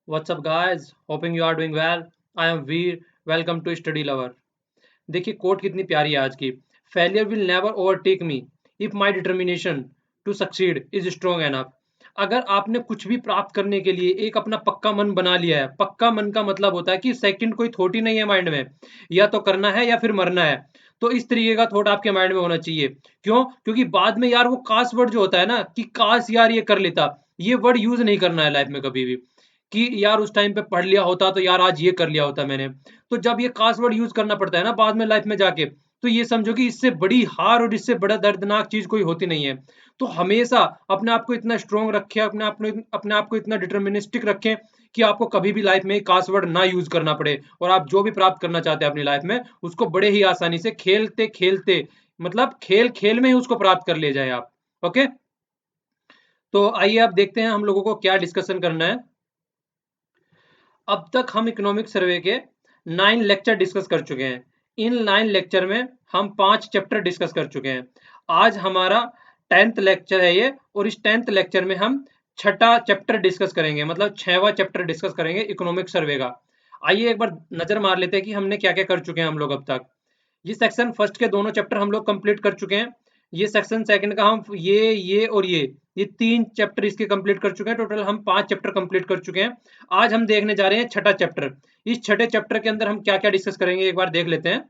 What's up, guys? Hoping you are doing well. I am Veer. Welcome to Study Lover. देखिए quote कितनी प्यारी है आज की. Failure will never overtake me if my determination to succeed is strong enough. अगर आपने कुछ भी प्राप्त करने के लिए एक अपना पक्का मन बना लिया है, पक्का मन का मतलब होता है कि सेकंड कोई थॉट ही नहीं है माइंड में, या तो करना है या फिर मरना है. तो इस तरीके का थॉट आपके माइंड में होना चाहिए. क्यों? क्योंकि बाद में यार वो काश वर्ड जो होता है ना कि काश यार ये कर लेता, ये वर्ड यूज नहीं करना है लाइफ में कभी भी. कि यार उस टाइम पे पढ़ लिया होता तो यार आज ये कर लिया होता मैंने. तो जब ये खास वर्ड यूज करना पड़ता है ना बाद में लाइफ में जाके, तो ये समझो कि इससे बड़ी हार और इससे बड़ा दर्दनाक चीज कोई होती नहीं है. तो हमेशा अपने आप को इतना स्ट्रोंग रखें, अपने आप को इतना डिटर्मिनिस्टिक रखें कि आपको कभी भी लाइफ में कास वर्ड ना यूज करना पड़े, और आप जो भी प्राप्त करना चाहते हैं अपनी लाइफ में उसको बड़े ही आसानी से खेलते खेलते, मतलब खेल खेल में ही उसको प्राप्त कर ले जाए आप. ओके. तो आइए आप देखते हैं हम लोगों को क्या डिस्कशन करना है. अब तक हम इकोनॉमिक सर्वे के 9 लेक्चर डिस्कस कर चुके हैं. इन 9 लेक्चर में हम 5 चैप्टर डिस्कस कर चुके हैं. आज हमारा 10th लेक्चर है ये, और इस 10th लेक्चर में हम छठा चैप्टर डिस्कस करेंगे, मतलब 6वां चैप्टर डिस्कस करेंगे इकोनॉमिक सर्वे का. आइए एक बार नजर मार लेते हैं कि हमने क्या क्या कर चुके हैं हम लोग अब तक. ये सेक्शन फर्स्ट के दोनों चैप्टर हम लोग कंप्लीट कर चुके हैं. ये सेक्शन सेकंड का हम ये और ये 3 चैप्टर इसके कंप्लीट कर चुके हैं. टोटल हम 5 चैप्टर कंप्लीट कर चुके हैं. आज हम देखने जा रहे हैं छठा चैप्टर. इस छठे चैप्टर के अंदर हम क्या क्या डिस्कस करेंगे एक बार देख लेते हैं.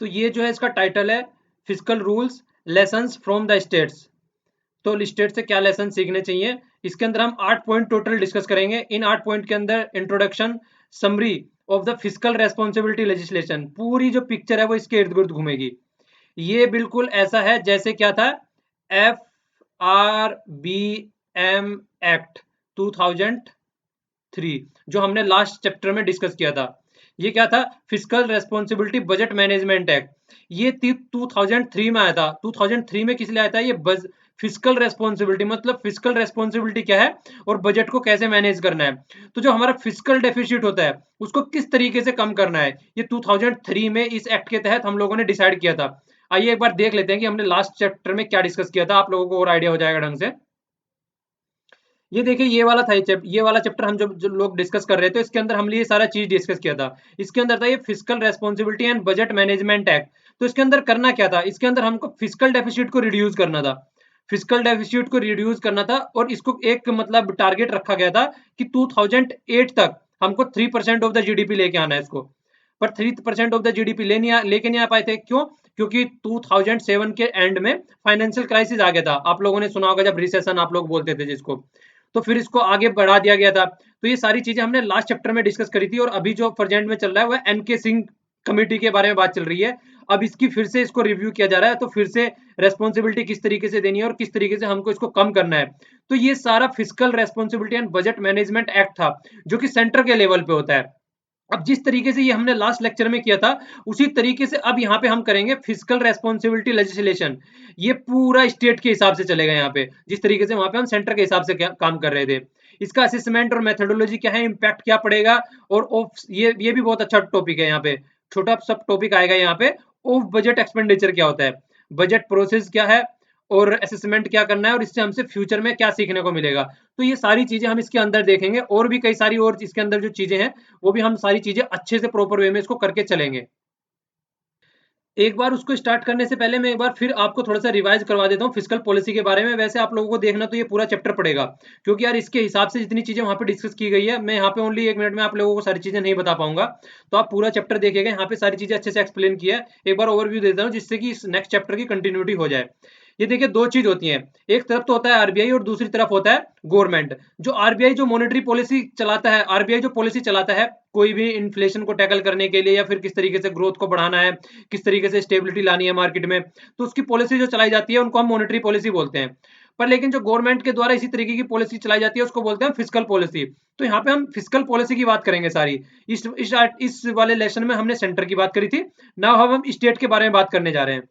तो ये जो है इसका टाइटल है physical rules lessons from the states. तो स्टेट से क्या लेसन सीखने चाहिए. इसके अंदर हम 8 पॉइंट टोटल डिस्कस करेंगे. इन 8 पॉइंट के अंदर introduction, summary of the physical responsibility legislation, पूरी जो पिक्चर है वो इसके इर्द गिर्द घूमेगी. ये बिल्कुल ऐसा है जैसे क्या था, FRBM एक्ट 2003 जो हमने लास्ट चैप्टर में डिस्कस किया था. ये क्या था, physical responsibility budget management act. ये 2003 में आया था. 2003 में किस लिए आया था ये, फिजिकल रेस्पॉन्सिबिलिटी, मतलब फिजिकल रेस्पॉन्सिबिलिटी क्या है और बजट को कैसे मैनेज करना है. तो जो हमारा फिजिकल डेफिसिट होता है उसको किस तरीके से कम करना है, ये 2003 में इस एक्ट के तहत हम लोगों ने डिसाइड किया था. आइए एक बार देख लेते हैं कि हमने लास्ट चैप्टर में क्या डिस्कस किया था, आप लोगों को और आइडिया हो जाएगा ढंग से. ये देखिए ये वाला था, ये वाला चैप्टर हम जो लोग डिस्कस कर रहे थे इसके अंदर हमने ये सारा चीज डिस्कस किया था. इसके अंदर था ये physical responsibility and budget management act. तो इसके अंदर करना क्या था, इसके अंदर हमको फिजिकल डेफिसिट को रिड्यूस करना था. फिजिकल डेफिसिट को रिड्यूस करना था और इसको एक मतलब टारगेट रखा गया था कि 2008 तक हमको 3% ऑफ द जीडीपी लेके आना है इसको. पर 3% ऑफ द जीडीपी लेके नहीं आ पाए थे. क्यों? क्योंकि 2007 के एंड में फाइनेंशियल क्राइसिस आ गया था. आप लोगों ने सुना होगा जब रिसेशन आप लोग बोलते थे जिसको, तो फिर इसको आगे बढ़ा दिया गया था. तो ये सारी चीजें हमने लास्ट चैप्टर में डिस्कस करी थी, और अभी जो प्रेजेंट में चल रहा है वह एनके सिंह कमेटी के बारे में बात चल रही है. अब इसकी फिर से इसको रिव्यू किया जा रहा है, तो फिर से रेस्पॉन्सिबिलिटी किस तरीके से देनी है और किस तरीके से हमको इसको कम करना है. तो ये सारा physical responsibility and budget management act था जो कि सेंटर के लेवल पे होता है. अब जिस तरीके से ये हमने लास्ट लेक्चर में किया था उसी तरीके से अब यहाँ पे हम करेंगे फिजिकल रेस्पॉन्सिबिलिटी लेजिस्लेशन. ये पूरा स्टेट के हिसाब से चलेगा. यहाँ पे जिस तरीके से वहां पे हम सेंटर के हिसाब से काम कर रहे थे, इसका असेसमेंट और मेथोडोलॉजी क्या है, इम्पैक्ट क्या पड़ेगा, और ये भी बहुत अच्छा टॉपिक है. यहाँ पे छोटा सब टॉपिक आएगा यहाँ पे. ऑफ बजट एक्सपेंडिचर क्या होता है, बजट प्रोसेस क्या है, और असेसमेंट क्या करना है, और इससे हमसे फ्यूचर में क्या सीखने को मिलेगा. तो ये सारी चीजें हम इसके अंदर देखेंगे, और भी कई सारी और इसके अंदर जो चीजें हैं वो भी हम सारी चीजें अच्छे से प्रॉपर वे में इसको करके चलेंगे. एक बार उसको स्टार्ट करने से पहले मैं एक बार फिर आपको थोड़ा सा रिवाइज करवा देता हूँ फिजिकल पॉलिसी के बारे में. वैसे आप लोगों को देखना तो ये पूरा चैप्टर पड़ेगा, क्योंकि यार इसके हिसाब से जितनी चीजें वहां पे डिस्कस की गई है, मैं यहाँ पे ओनली 1 मिनट में आप लोगों को सारी चीजें नहीं बता पाऊंगा. तो आप पूरा चैप्टर देखिएगा, यहाँ पे सारी चीजें अच्छे से एक्सप्लेन किया है. एक बार ओवरव्यू देता हूँ जिससे कि इस नेक्स्ट चैप्टर की कंटिन्यूटी हो जाए. ये देखिए दो चीज होती है, एक तरफ तो होता है आरबीआई और दूसरी तरफ होता है गवर्नमेंट. जो आरबीआई जो मॉनेटरी पॉलिसी चलाता है, आरबीआई जो पॉलिसी चलाता है कोई भी इन्फ्लेशन को टैकल करने के लिए, या फिर किस तरीके से ग्रोथ को बढ़ाना है, किस तरीके से स्टेबिलिटी लानी है मार्केट में, तो उसकी पॉलिसी जो चलाई जाती है उनको हम मॉनेटरी पॉलिसी बोलते हैं. पर लेकिन जो गवर्नमेंट के द्वारा इसी तरीके की पॉलिसी चलाई जाती है उसको बोलते हैं फिजिकल पॉलिसी. तो यहाँ पे हम फिजिकल पॉलिसी की बात करेंगे सारी. इस वाले लेसन में हमने सेंटर की बात करी थी. नाउ हम स्टेट के बारे में बात करने जा रहे हैं.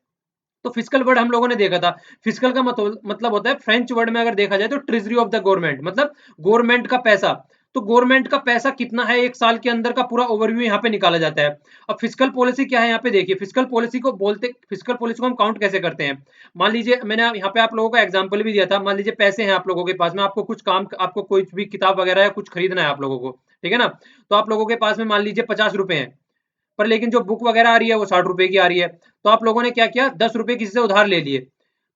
तो फिजिकल वर्ड हम लोगों ने देखा था. फिजिकल का मतलब होता है फ्रेंच वर्ड में अगर देखा जाए तो ट्रेजरी ऑफ द गवर्नमेंट, मतलब गवर्नमेंट का पैसा. तो गवर्नमेंट का पैसा कितना है एक साल के अंदर का पूरा ओवरव्यू यहाँ पे निकाला जाता है। अब फिस्कल पॉलिसी क्या है यहाँ पे देखिए, फिस्कल पॉलिसी को बोलते, फिस्कल पॉलिसी को हम काउंट कैसे करते हैं। मान लीजिए मैंने यहाँ पे आप लोगों को एग्जांपल भी दिया था, मान लीजिए पैसे हैं आप लोगों के पास में, आपको कुछ काम, आपको कोई भी किताब वगैरह या कुछ खरीदना है आप लोगों को, ठीक है ना। तो आप लोगों के पास में मान लीजिए 50 रुपए हैं, पर लेकिन जो बुक वगैरह आ रही है वो 60 रुपए की आ रही है। तो आप लोगों ने क्या किया, 10 रुपए किसी से उधार ले लिए,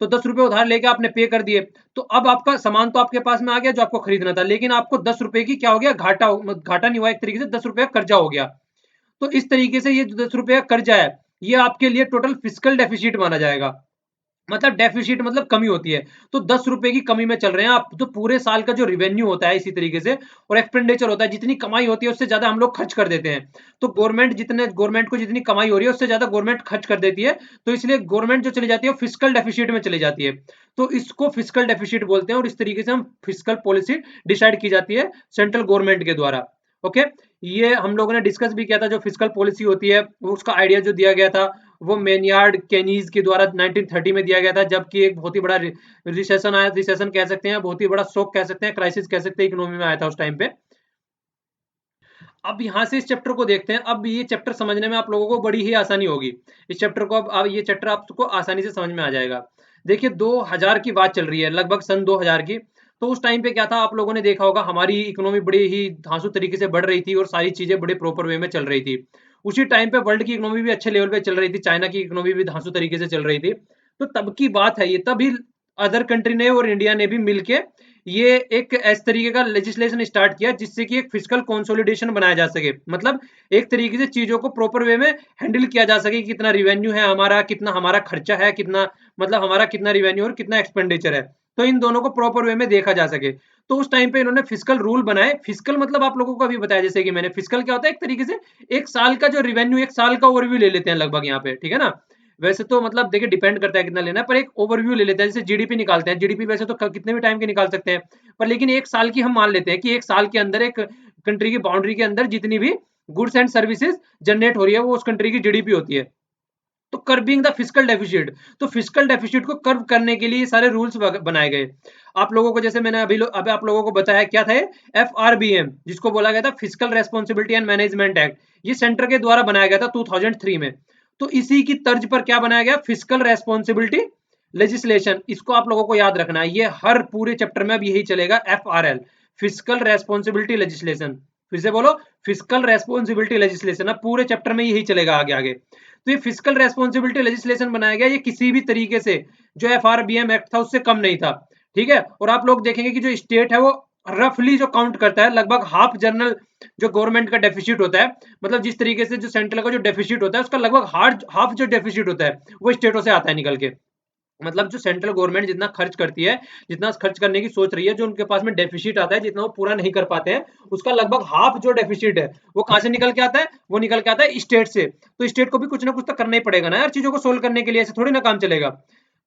तो 10 रुपए उधार लेके आपने पे कर दिए। तो अब आपका सामान तो आपके पास में आ गया जो आपको खरीदना था, लेकिन आपको 10 रुपए की क्या हो गया, घाटा, घाटा नहीं हुआ, एक तरीके से 10 रुपए का कर्जा हो गया। तो इस तरीके से ये जो 10 रुपए का कर्जा है, ये आपके लिए टोटल फिस्कल डेफिसिट माना जाएगा। मतलब डेफिसिट मतलब कमी होती है। तो 10 रुपए की कमी में चल रहे हैं आप, तो पूरे साल का जो रिवेन्यू होता है इसी तरीके से, और एक्सपेंडिचर होता है, जितनी कमाई होती है उससे ज्यादा हम लोग खर्च कर देते हैं। तो गवर्नमेंट को जितनी कमाई हो रही है उससे ज्यादा गवर्नमेंट खर्च कर देती है। तो इसलिए गवर्नमेंट जो चली जाती है वो फिस्कल डेफिसिट में चली जाती है। तो इसको फिस्कल डेफिसिट बोलते हैं, और इस तरीके से हम फिस्कल पॉलिसी डिसाइड की जाती है सेंट्रल गवर्नमेंट के द्वारा। ओके, ये हम लोगों ने डिस्कस भी किया था, जो फिस्कल पॉलिसी होती है उसका आइडिया जो दिया गया था वो मेनियार्ड केनीज के द्वारा 1930 में दिया गया था, जबकि एक बहुत ही बड़ा रिसेशन आया, रिसेशन कह सकते हैं, बहुत ही बड़ा शॉक कह सकते हैं, क्राइसिस कह सकते हैं, इकोनॉमी में आया था उस टाइम पे। अब यहाँ से इस चैप्टर को देखते हैं। अब ये चैप्टर समझने में आप लोगों को बड़ी ही आसानी होगी। इस चैप्टर को अब ये चैप्टर आपको आसानी से समझ में आ जाएगा। देखिए 2000 की बात चल रही है, लगभग सन 2000 की। तो उस टाइम पे क्या था, आप लोगों ने देखा होगा, हमारी इकोनॉमी बड़ी ही धांसू तरीके से बढ़ रही थी और सारी चीजें बड़े प्रॉपर वे में चल रही थी। उसी टाइम पे वर्ल्ड की इकोनॉमी भी अच्छे लेवल पे चल रही थी, चाइना की इकोनॉमी भी धांसू तरीके से चल रही थी। तो तब की बात है ये, तभी अदर कंट्री ने और इंडिया ने भी मिलके ये एक इस तरीके का लेजिस्लेशन स्टार्ट किया, जिससे कि एक फिजिकल कंसोलिडेशन बनाया जा सके। मतलब एक तरीके से चीजों को प्रॉपर वे में हैंडल किया जा सके, कितना रिवेन्यू है हमारा, कितना हमारा खर्चा है, कितना मतलब हमारा कितना रिवेन्यू और कितना एक्सपेंडिचर है, तो इन दोनों को प्रॉपर वे में देखा जा सके। तो उस टाइम पे इन्होंने फिजिकल रूल बनाए। फिजिकल मतलब आप लोगों को अभी बताया, जैसे कि मैंने, फिजिकल क्या होता है, एक तरीके से एक साल का जो रिवेन्यू, एक साल का ओवरव्यू ले लेते हैं लगभग यहाँ पे, ठीक है ना। वैसे तो मतलब देखिए डिपेंड करता है कितना लेना है, पर एक ओवरव्यू ले लेते हैं, जैसे जीडीपी निकालते हैं। जीडीपी वैसे तो कितने भी टाइम के निकाल सकते हैं, पर लेकिन एक साल की हम मान लेते हैं कि एक साल के अंदर एक कंट्री की बाउंड्री के अंदर जितनी भी गुड्स एंड सर्विसेज जनरेट हो रही है वो उस कंट्री की जीडीपी होती है। तो कर्बिंग द फिजिकल डेफिसिट, तो फिजिकल डेफिसिट को कर्व करने के लिए सारे रूल्स बनाए गए। आप लोगों को जैसे मैंने अभी आप लोगों को बताया क्या था, FRBM, जिसको बोला गया था physical responsibility and management act, ये सेंटर के द्वारा बनाया गया था 2003 में। तो इसी की तर्ज पर क्या बनाया गया, फिजिकल रेस्पॉन्सिबिलिटी लेजिस्लेशन। इसको आप लोगों को याद रखना है, ये हर पूरे चैप्टर में अब यही चलेगा, FRL, फिजिकल रेस्पॉन्सिबिलिटी लेजिस्लेशन। फिर से बोलो, फिजिकल रेस्पॉन्सिबिलिटी लेजिस्लेशन, अब पूरे चैप्टर में यही चलेगा आगे आगे। तो ये फिजिकल रेस्पॉन्सिबिलिटी लेजिस्लेशन बनाया गया, ये किसी भी तरीके से जो FRBM एक्ट था उससे कम नहीं था, ठीक है। और आप लोग देखेंगे कि जो स्टेट है वो रफली जो काउंट करता है, लगभग हाफ जनरल जो गवर्नमेंट का डेफिसिट होता है, मतलब जिस तरीके से जो सेंट्रल का जो डेफिसिट होता है उसका लगभग हाफ जो डेफिसिट होता है वो स्टेटों से आता है निकल के। मतलब जो सेंट्रल गवर्नमेंट जितना खर्च करती है, जितना खर्च करने की सोच रही है, जो उनके पास में डेफिसिट आता है, जितना वो पूरा नहीं कर पाते हैं, उसका लगभग हाफ जो डेफिसिट है वो कहां से निकल के आता है, वो निकल के आता है स्टेट से। तो स्टेट को भी कुछ ना कुछ तो करना ही पड़ेगा ना यार, चीजों को सोल्व करने के लिए, ऐसे थोड़ी ना काम चलेगा।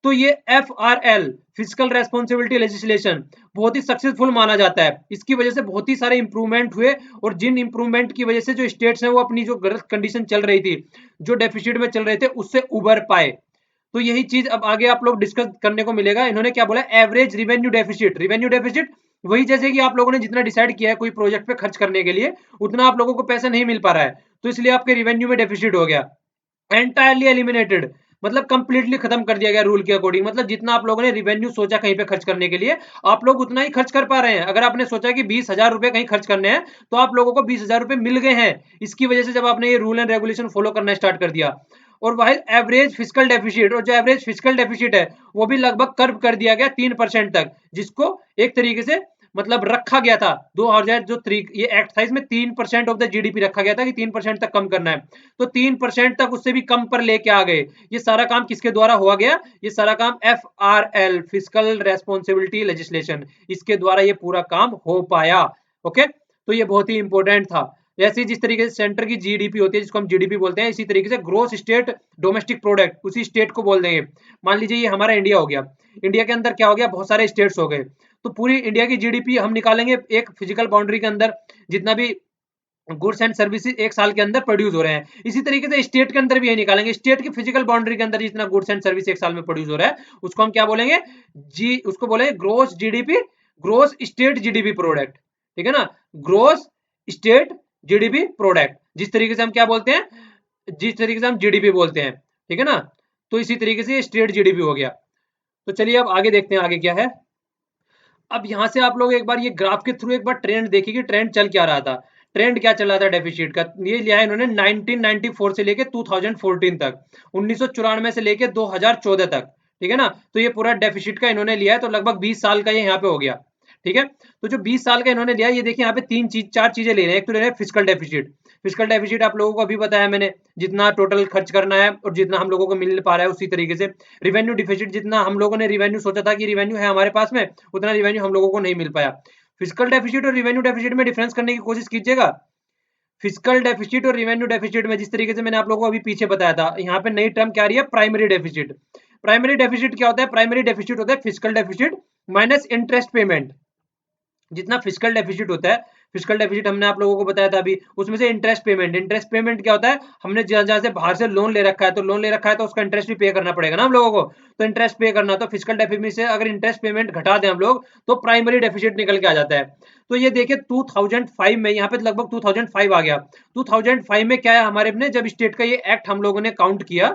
तो ये FRL, फिजिकल रेस्पॉन्सिबिलिटी लेजिस्लेशन, बहुत ही सक्सेसफुल माना जाता है। इसकी वजह से बहुत ही सारे इंप्रूवमेंट हुए, और जिन इंप्रूवमेंट की वजह से जो स्टेट्स हैं वो अपनी जो गलत कंडीशन चल रही थी, जो डेफिसिट में चल रहे थे, उससे उबर पाए। तो यही चीज अब आगे आप लोग डिस्कस करने को मिलेगा। इन्होंने क्या बोला, average revenue deficit. Revenue deficit वही, जैसे कि आप लोगों ने जितना डिसाइड किया है कोई प्रोजेक्ट पे खर्च करने के लिए, उतना आप लोगों को पैसा नहीं मिल पा रहा है, तो इसलिए आपके रिवेन्यू में डेफिसिट हो गया। एंटायरली एलिमिनेटेड, मतलब कंप्लीटली खत्म कर दिया गया रूल के अकॉर्डिंग। मतलब जितना आप लोगों ने रिवेन्यू सोचा कहीं पे खर्च करने के लिए, आप लोग उतना ही खर्च कर पा रहे हैं। अगर आपने सोचा कि 20,000 रुपए कहीं खर्च करने हैं, तो आप लोगों को 20,000 रुपए मिल गए हैं, इसकी वजह से जब आपने ये रूल एंड रेगुलेशन फॉलो करना स्टार्ट कर दिया। और वही एवरेज फिजिकल डेफिसिट, और जो एवरेज फिजिकल डेफिसिट है वो भी लगभग कर्व कर दिया गया 3% तक, जिसको एक तरीके से मतलब रखा गया था 2000 जो ये एक्ट था, इसमें 3% ऑफ द जीडीपी रखा गया था कि 3% तक कम करना है। तो 3% तक उससे भी कम पर लेके आ गए। ये सारा काम किसके द्वारा हुआ गया, ये सारा काम FRL, फिजिकल रेस्पॉन्सिबिलिटी लेजिस्लेशन, इसके द्वारा ये पूरा काम हो पाया। ओके, तो ये बहुत ही इंपॉर्टेंट था। जैसे जिस तरीके से सेंटर की जीडीपी होती है, जिसको हम जीडीपी बोलते हैं, इसी तरीके से ग्रोस स्टेट डोमेस्टिक प्रोडक्ट, उसी स्टेट को बोल देंगे। मान लीजिए ये हमारा इंडिया हो गया, इंडिया के अंदर क्या हो गया, बहुत सारे स्टेट्स हो गए। तो पूरी इंडिया की जीडीपी हम निकालेंगे एक फिजिकल बाउंड्री के अंदर, जितना भी गुड्स एंड सर्विसेज एक साल के अंदर प्रोड्यूस हो रहे हैं। इसी तरीके से स्टेट के अंदर भी यही निकालेंगे, स्टेट की फिजिकल बाउंड्री के अंदर जितना गुड्स एंड सर्विस एक साल में प्रोड्यूस हो रहा है, उसको हम क्या बोलेंगे, उसको बोलेंगे gross GDP, gross state GDP product. ठीक है ना, ग्रोस स्टेट जीडीपी प्रोडक्ट, जिस तरीके से हम क्या बोलते हैं, जिस तरीके से हम जीडीपी बोलते हैं, ठीक है ना, तो इसी तरीके से स्टेट जीडीपी हो गया। तो चलिए अब आगे देखते हैं आगे क्या है। अब यहां से आप लोग एक बार ये ग्राफ के थ्रू एक बार ट्रेंड देखिए कि ट्रेंड चल क्या रहा था, ट्रेंड क्या चल रहा था डेफिसिट का। ये लिया है इन्होंने 1994 से लेके 2014 तक, 1994 से लेके 2014 तक, ठीक है ना। तो ये पूरा डेफिसिट का इन्होंने लिया है, तो लगभग 20 साल का ये यहाँ पे हो गया, ठीक है। तो जो 20 साल का इन्होंने लिया, ये देखिए यहाँ पे चार चीजें ले रहे हैं। एक तो ले रहे हैं फिजिकल डेफिसिट, फिजिकल डेफिसिट आप लोगों को अभी बताया मैंने, जितना टोटल खर्च करना है और जितना हम लोगों को मिल पा रहा है उसी तरीके से। रिवेन्यू डिफिसिट, जितना हम लोगों ने रिवेन्यू सोचा था कि रिवेन्यू है हमारे पास में, उतना रिवेन्यू हम लोगों को नहीं मिल पाया। फिजिकल डेफिसिट और रिवेन्यू डेफिसिट में डिफरेंस करने की कोशिश कीजिएगा। फिजिकल डेफिसिट और रिवेन्यू डेफिसिट में जिस तरीके से मैंने आप लोगों को अभी पीछे बताया था, यहाँ पे नई टर्म क्या आ रही है, प्राइमरी डेफिसिट। प्राइमरी डेफिसिट क्या होता है, प्राइमरी डेफिसिट होता है physical deficit minus interest payment. जितना फिजिकल डेफिसिट होता है, फिजिकल डेफिसिट हमने आप लोगों को बताया था अभी, उसमें से इंटरेस्ट पेमेंट, इंटरेस्ट पेमेंट क्या होता है, हमने जहां से बाहर से लोन ले रखा है, तो लोन ले रखा है तो उसका इंटरेस्ट भी पे करना पड़ेगा ना हम लोगों को, तो इंटरेस्ट पे करना, तो फिजिकल डेफिसिट से अगर इंटरेस्ट पेमेंट घटा दें हम लोग, तो प्राइमरी डेफिसिट निकल के आ जाता है। तो ये देखिए 2005 में, यहाँ पे लगभग 2005 आ गया। 2005 में क्या है हमारे अपने, जब स्टेट का ये एक्ट हम लोगों ने काउंट किया,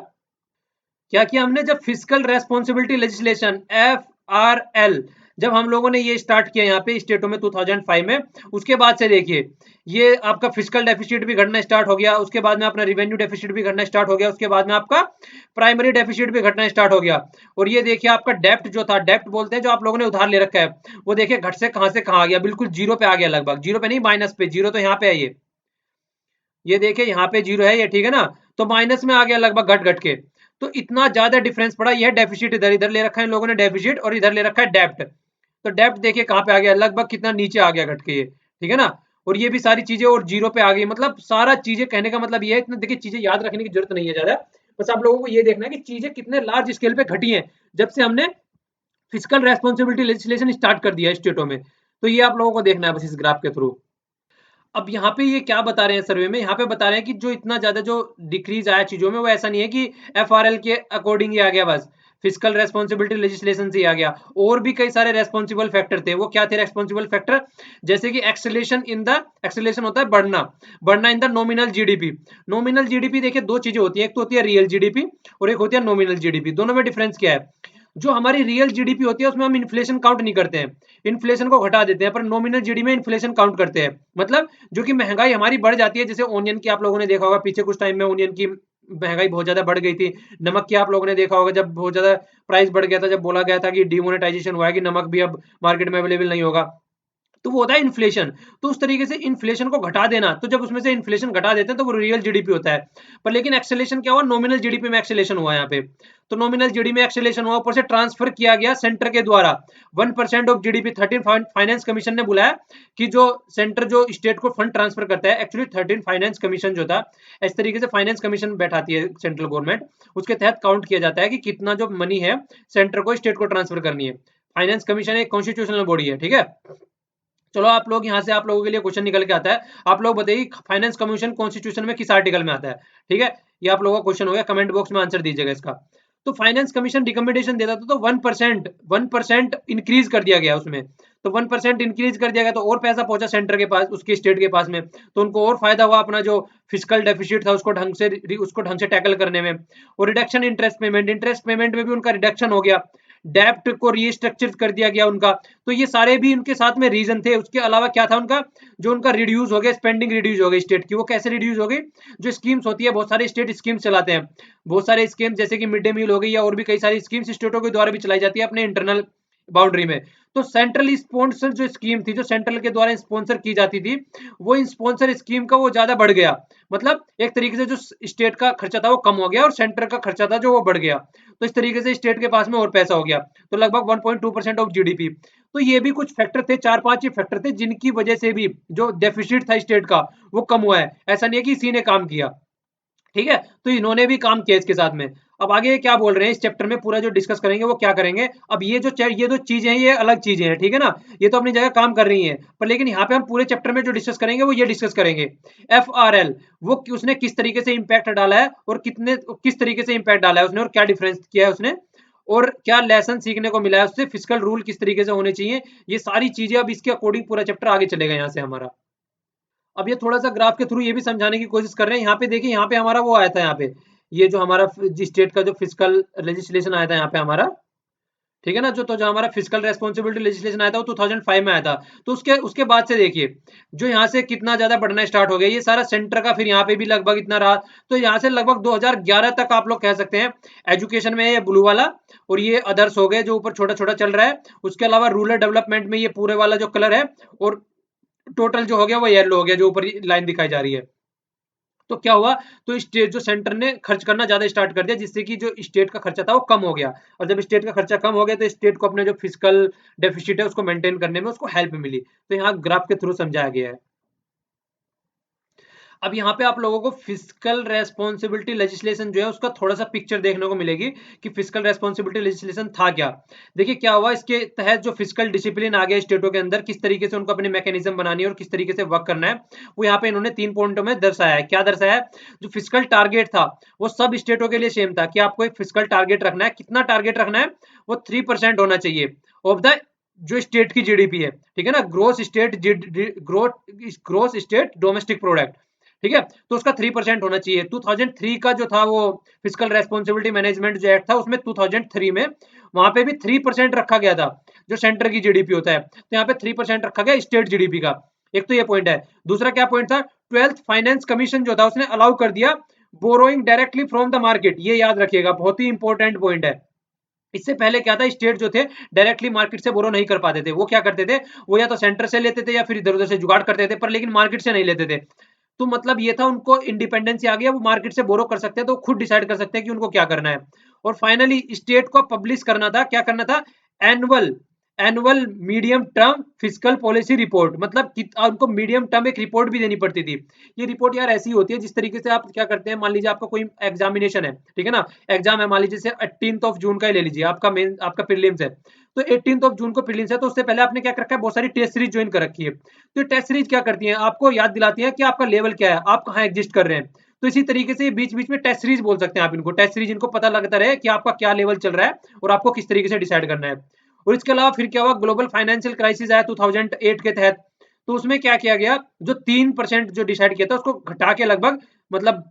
क्या किया हमने, जब फिजिकल रेस्पॉन्सिबिलिटी लेजिस्लेशन FRL, जब हम लोगों ने ये स्टार्ट किया यहाँ पे स्टेटों में 2005 में, उसके बाद से देखिए ये आपका फिजिकल डेफिसिट भी घटना स्टार्ट हो गया, उसके बाद में अपना रिवेन्यू डेफिसिट भी घटना स्टार्ट हो गया, उसके बाद में आपका प्राइमरी डेफिसिट भी घटना स्टार्ट हो गया। और ये देखिए आपका डेप्ट जो था, डेप्ट बोलते हैं जो आप लोगों ने उधार ले रखा है, वो देखिए घट से कहां आ गया, बिल्कुल जीरो पे आ गया, लगभग जीरो पे नहीं, माइनस पे, जीरो तो यहाँ पे है ये देखिए यहाँ पे जीरो है ये, ठीक है ना, तो माइनस में आ गया लगभग घट घट के। तो इतना ज्यादा डिफरेंस पड़ा, यह डेफिसिट इधर इधर ले रखा है इन लोगों ने डेफिसिट, और इधर ले रखा है डेप्ट। तो डेप्ट देखिए कहाँ पे आ गया, लगभग कितना नीचे आ गया घट के ये, ठीक है ना। और ये भी सारी चीजें और जीरो पे आ गई, मतलब सारा चीजें, कहने का मतलब ये है, इतना देखिए चीजें याद रखने की जरूरत नहीं है ज्यादा, बस आप लोगों को ये देखना है कि चीजें कितने लार्ज स्केल पे घटी हैं जब से हमने फिजिकल रेस्पॉन्सिबिलिटी लेजिस्लेशन स्टार्ट कर दिया है स्टेटों में। तो ये आप लोगों को देखना है बस इस ग्राफ के थ्रू। अब यहाँ पे ये क्या बता रहे हैं सर्वे में, यहाँ पे बता रहे हैं कि जो इतना ज्यादा जो डिक्रीज आया चीजों में, वो ऐसा नहीं है कि FRL के अकॉर्डिंग ही आ गया, बस फिजिकल रेस्पॉन्सिबिलिटी लेजिस्लेशन से ही आ गया। और भी कई सारे रेस्पॉन्सिबल फैक्टर थे, वो क्या थे रेस्पॉन्सिबल फैक्टर, जैसे कि एक्सेलेशन इन द, एक्सेलेशन होता है बढ़ना, बढ़ना in the nominal GDP. Nominal GDP देखिए दो चीजें होती है, एक तो होती है रियल जीडीपी और एक होती है नॉमिनल जीडीपी। दोनों में डिफरेंस क्या है, जो हमारी रियल जीडीपी होती है उसमें हम इन्फ्लेशन काउंट नहीं करते हैं, इन्फ्लेशन को घटा देते हैं, पर नॉमिनल जीडी में इन्फ्लेशन काउंट करते हैं। मतलब जो कि महंगाई हमारी बढ़ जाती है, जैसे ओनियन की आप लोगों ने देखा होगा पीछे कुछ टाइम में, ओनियन की महंगाई बहुत ज्यादा बढ़ गई थी। नमक की आप लोगों ने देखा होगा, जब बहुत ज्यादा प्राइस बढ़ गया था, जब बोला गया था कि डिमोनेटाइजेशन हुआ है कि नमक भी अब मार्केट में अवेलेबल नहीं होगा, तो वो होता है इन्फ्लेशन। तो उस तरीके से इन्फ्लेशन को घटा देना, तो जब उसमें से इन्फ्लेशन घटा देते हैं तो वो रियल जीडीपी होता है। पर लेकिन एक्सेलेशन क्या हुआ, नॉमिनल जीडीपी में एक्सेलेशन हुआ यहाँ पे। तो नॉमिनल जीडी में एक्सेलेशन हुआ, ऊपर से ट्रांसफर किया गया सेंटर के द्वारा 1% ऑफ जीडीपी। 13 फाइनेंस कमीशन ने बुलाया कि जो सेंटर जो स्टेट को फंड ट्रांसफर करता है, एक्चुअली 13 फाइनेंस कमीशन जो था, इस तरीके से फाइनेंस कमीशन बैठाती है सेंट्रल गवर्नमेंट, उसके तहत काउंट किया जाता है कि कितना जो मनी है सेंटर को स्टेट को ट्रांसफर करनी है। फाइनेंस कमीशन एक कॉन्स्टिट्यूशनल बॉडी है, ठीक है। चलो आप लोग यहाँ से आप लोगों के लिए क्वेश्चन निकल के आता है, आप लोग बताइए फाइनेंस कमीशन कॉन्स्टिट्यूशन में किस आर्टिकल में आता है, ठीक है। ये आप लोगों का क्वेश्चन हो गया, कमेंट बॉक्स में आंसर दीजिएगा इसका। तो फाइनेंस कमीशन रिकमेंडेशन देता था, तो 1% इंक्रीज कर दिया गया उसमें। तो 1% इंक्रीज कर दिया गया, तो और पैसा पहुंचा सेंटर के पास, उसके स्टेट के पास में, तो उनको और फायदा हुआ अपना जो फिजिकल डेफिसिट था उसको ढंग से टैकल करने में। और reduction interest payment, interest payment में भी उनका रिडक्शन हो गया, डेप्ट को रीस्ट्रक्चर कर दिया गया उनका। तो ये सारे भी उनके साथ में रीजन थे। उसके अलावा क्या था उनका, जो उनका रिड्यूस हो गया, स्पेंडिंग रिड्यूस हो गई स्टेट की। वो कैसे रिड्यूस हो गई, जो स्कीम्स होती है, बहुत सारे स्टेट स्कीम्स चलाते हैं, बहुत सारे स्कीम्स जैसे कि मिड डे मील हो गई, या और भी कई सारी स्कीम्स स्टेटों के द्वारा भी चलाई जाती है अपने इंटरनल बाउंड्री में। तो सेंट्रल स्पॉन्सर जो स्कीम थी, जो सेंट्रल के द्वारा स्पॉन्सर की जाती थी, वो स्पॉन्सर स्कीम का वो ज्यादा बढ़ गया। मतलब एक तरीके से जो स्टेट का खर्चा था वो कम हो गया, और सेंटर का खर्चा था जो वो बढ़ गया। तो इस तरीके से स्टेट के पास में और पैसा हो गया, तो लगभग 1.2% ऑफ जीडीपी। तो ये भी कुछ फैक्टर थे, 4-5 ये फैक्टर थे जिनकी वजह से भी जो डेफिसिट था स्टेट का वो कम हुआ है। ऐसा नहीं है कि इसी ने काम किया, ठीक है। तो इन्होंने भी काम किया इसके साथ में। अब आगे क्या बोल रहे हैं इस चैप्टर में, पूरा जो डिस्कस करेंगे वो क्या करेंगे। अब ये जो चीजें हैं ये अलग चीजें हैं, ठीक है ना, ये तो अपनी जगह काम कर रही हैं, पर लेकिन यहाँ पे हम पूरे चैप्टर में जो डिस्कस करेंगे वो ये डिस्कस करेंगे। FRL वो उसने किस तरीके से इंपैक्ट डाला है, और किस तरीके से इंपैक्ट डाला है उसने, और क्या डिफरेंस किया है उसने, और क्या लेसन सीखने को मिला है उससे, फिस्कल रूल किस तरीके से होने चाहिए, ये सारी चीजें अब इसके अकॉर्डिंग पूरा चैप्टर आगे चलेगा यहाँ से हमारा। अब ये थोड़ा सा ग्राफ के थ्रू ये भी समझाने की कोशिश कर रहे हैं। यहाँ पे देखिए, यहाँ पे हमारा वो आया था, यहाँ पे ये जो हमारा स्टेट का जो फिजिकल लेजिस्लेशन आया था यहाँ पे हमारा, ठीक है ना, जो हमारा फिजिकल रेस्पॉन्सिबिलिटी लेजिस्लेशन आया था वो 2005 में आया था। तो उसके उसके बाद से देखिए जो यहाँ से कितना ज्यादा बढ़ना स्टार्ट हो गया, ये सारा सेंटर का, फिर यहाँ पे भी लगभग इतना रहा। तो यहाँ से लगभग 2011 तक आप लोग कह सकते हैं एजुकेशन में ये ब्लू वाला, और ये अदर्स हो गए जो ऊपर छोटा छोटा चल रहा है। उसके अलावा रूरल डेवलपमेंट में ये पूरे वाला जो कलर है, और टोटल जो हो गया वो येलो हो गया, जो ऊपर लाइन दिखाई जा रही है। तो क्या हुआ, तो स्टेट जो सेंटर ने खर्च करना ज्यादा स्टार्ट कर दिया, जिससे कि जो स्टेट का खर्चा था वो कम हो गया। और जब स्टेट का खर्चा कम हो गया तो स्टेट को अपने जो फिजिकल डेफिसिट है उसको मेंटेन करने में उसको हेल्प मिली। तो यहाँ ग्राफ के थ्रू समझाया गया है। अब यहाँ पे आप लोगों को फिजिकल रेस्पॉन्सिबिलिटी लेजिस्लेशन जो है उसका थोड़ा सा पिक्चर देखने को मिलेगी कि फिजिकल रेस्पॉन्सिबिलिटी लेजिस्लेशन था क्या। देखिए क्या हुआ, इसके तहत जो फिजिकल डिसिप्लिन आ गया स्टेटों के अंदर, किस तरीके से उनको अपनी मैकेनिज्म बनानी है और किस तरीके से वर्क करना है, वो यहाँ पे इन्होंने 3 पॉइंटों में दर्शाया है। क्या दर्शाया है, जो फिजिकल टारगेट था वो सब स्टेटों के लिए सेम था कि आपको एक फिजिकल टारगेट रखना है। कितना टारगेट रखना है, वो 3% होना चाहिए ऑफ द जो स्टेट की जीडीपी है, ठीक है ना, ग्रोस स्टेट डोमेस्टिक प्रोडक्ट, ठीक है। तो उसका 3% होना चाहिए। 2003 का जो था वो फिजिकल रेस्पॉन्सिबिलिटी मैनेजमेंट जो एक्ट था, उसमें 2003 में वहां पे भी 3% रखा गया था, जो सेंटर की जीडीपी होता है। तो यहाँ पे 3% रखा गया स्टेट जीडीपी का। एक तो ये पॉइंट है। दूसरा क्या पॉइंट था, 12th फाइनेंस कमीशन जो था उसने अलाउ कर दिया borrowing directly from the market. ये याद रखिएगा, बहुत ही इंपॉर्टेंट पॉइंट है। इससे पहले क्या था, स्टेट जो थे डायरेक्टली मार्केट से बोरो नहीं कर पाते थे। वो क्या करते थे, वो या तो सेंटर से लेते थे या फिर इधर उधर से जुगाड़ करते थे, पर लेकिन मार्केट से नहीं लेते थे। तो मतलब ये था, उनको इंडिपेंडेंस आ गया, वो मार्केट से बोरो कर सकते हैं, तो खुद डिसाइड कर सकते हैं कि उनको क्या करना है। और फाइनली स्टेट को पब्लिश करना था, क्या करना था, annual annual medium term physical policy report, मतलब उनको मीडियम टर्म एक रिपोर्ट भी देनी पड़ती थी। ये रिपोर्ट यार ऐसी होती है जिस तरीके से आप क्या करते हैं, मान लीजिए आपका कोई एग्जामिनेशन है, ठीक है ना, एग्जाम है, मान लीजिए से 18th ऑफ जून का ही ले लीजिए, आपका प्रीलिम्स है। तो 18th ऑफ जून को प्रीलिम्स है, तो उससे पहले आपने क्या कर रखा है, बहुत सारी टेस्ट सीरीज ज्वाइन कर रखी है। तो टेस्ट सीरीज क्या करती है, आपको याद दिलाती है कि आपका लेवल क्या है, आप कहाँ एग्जिस्ट कर रहे हैं। तो इसी तरीके से बीच बीच में टेस्ट सीरीज बोल सकते हैं आप इनको, टेस्ट सीरीज इनको पता लगता रहे कि आपका क्या लेवल चल रहा है और आपको किस तरीके से डिसाइड करना है। और इसके अलावा फिर क्या हुआ, ग्लोबल फाइनेंशियल क्राइसिस आया 2008 के तहत। तो उसमें क्या किया गया, जो 3% जो डिसाइड किया था उसको घटा के लगभग, मतलब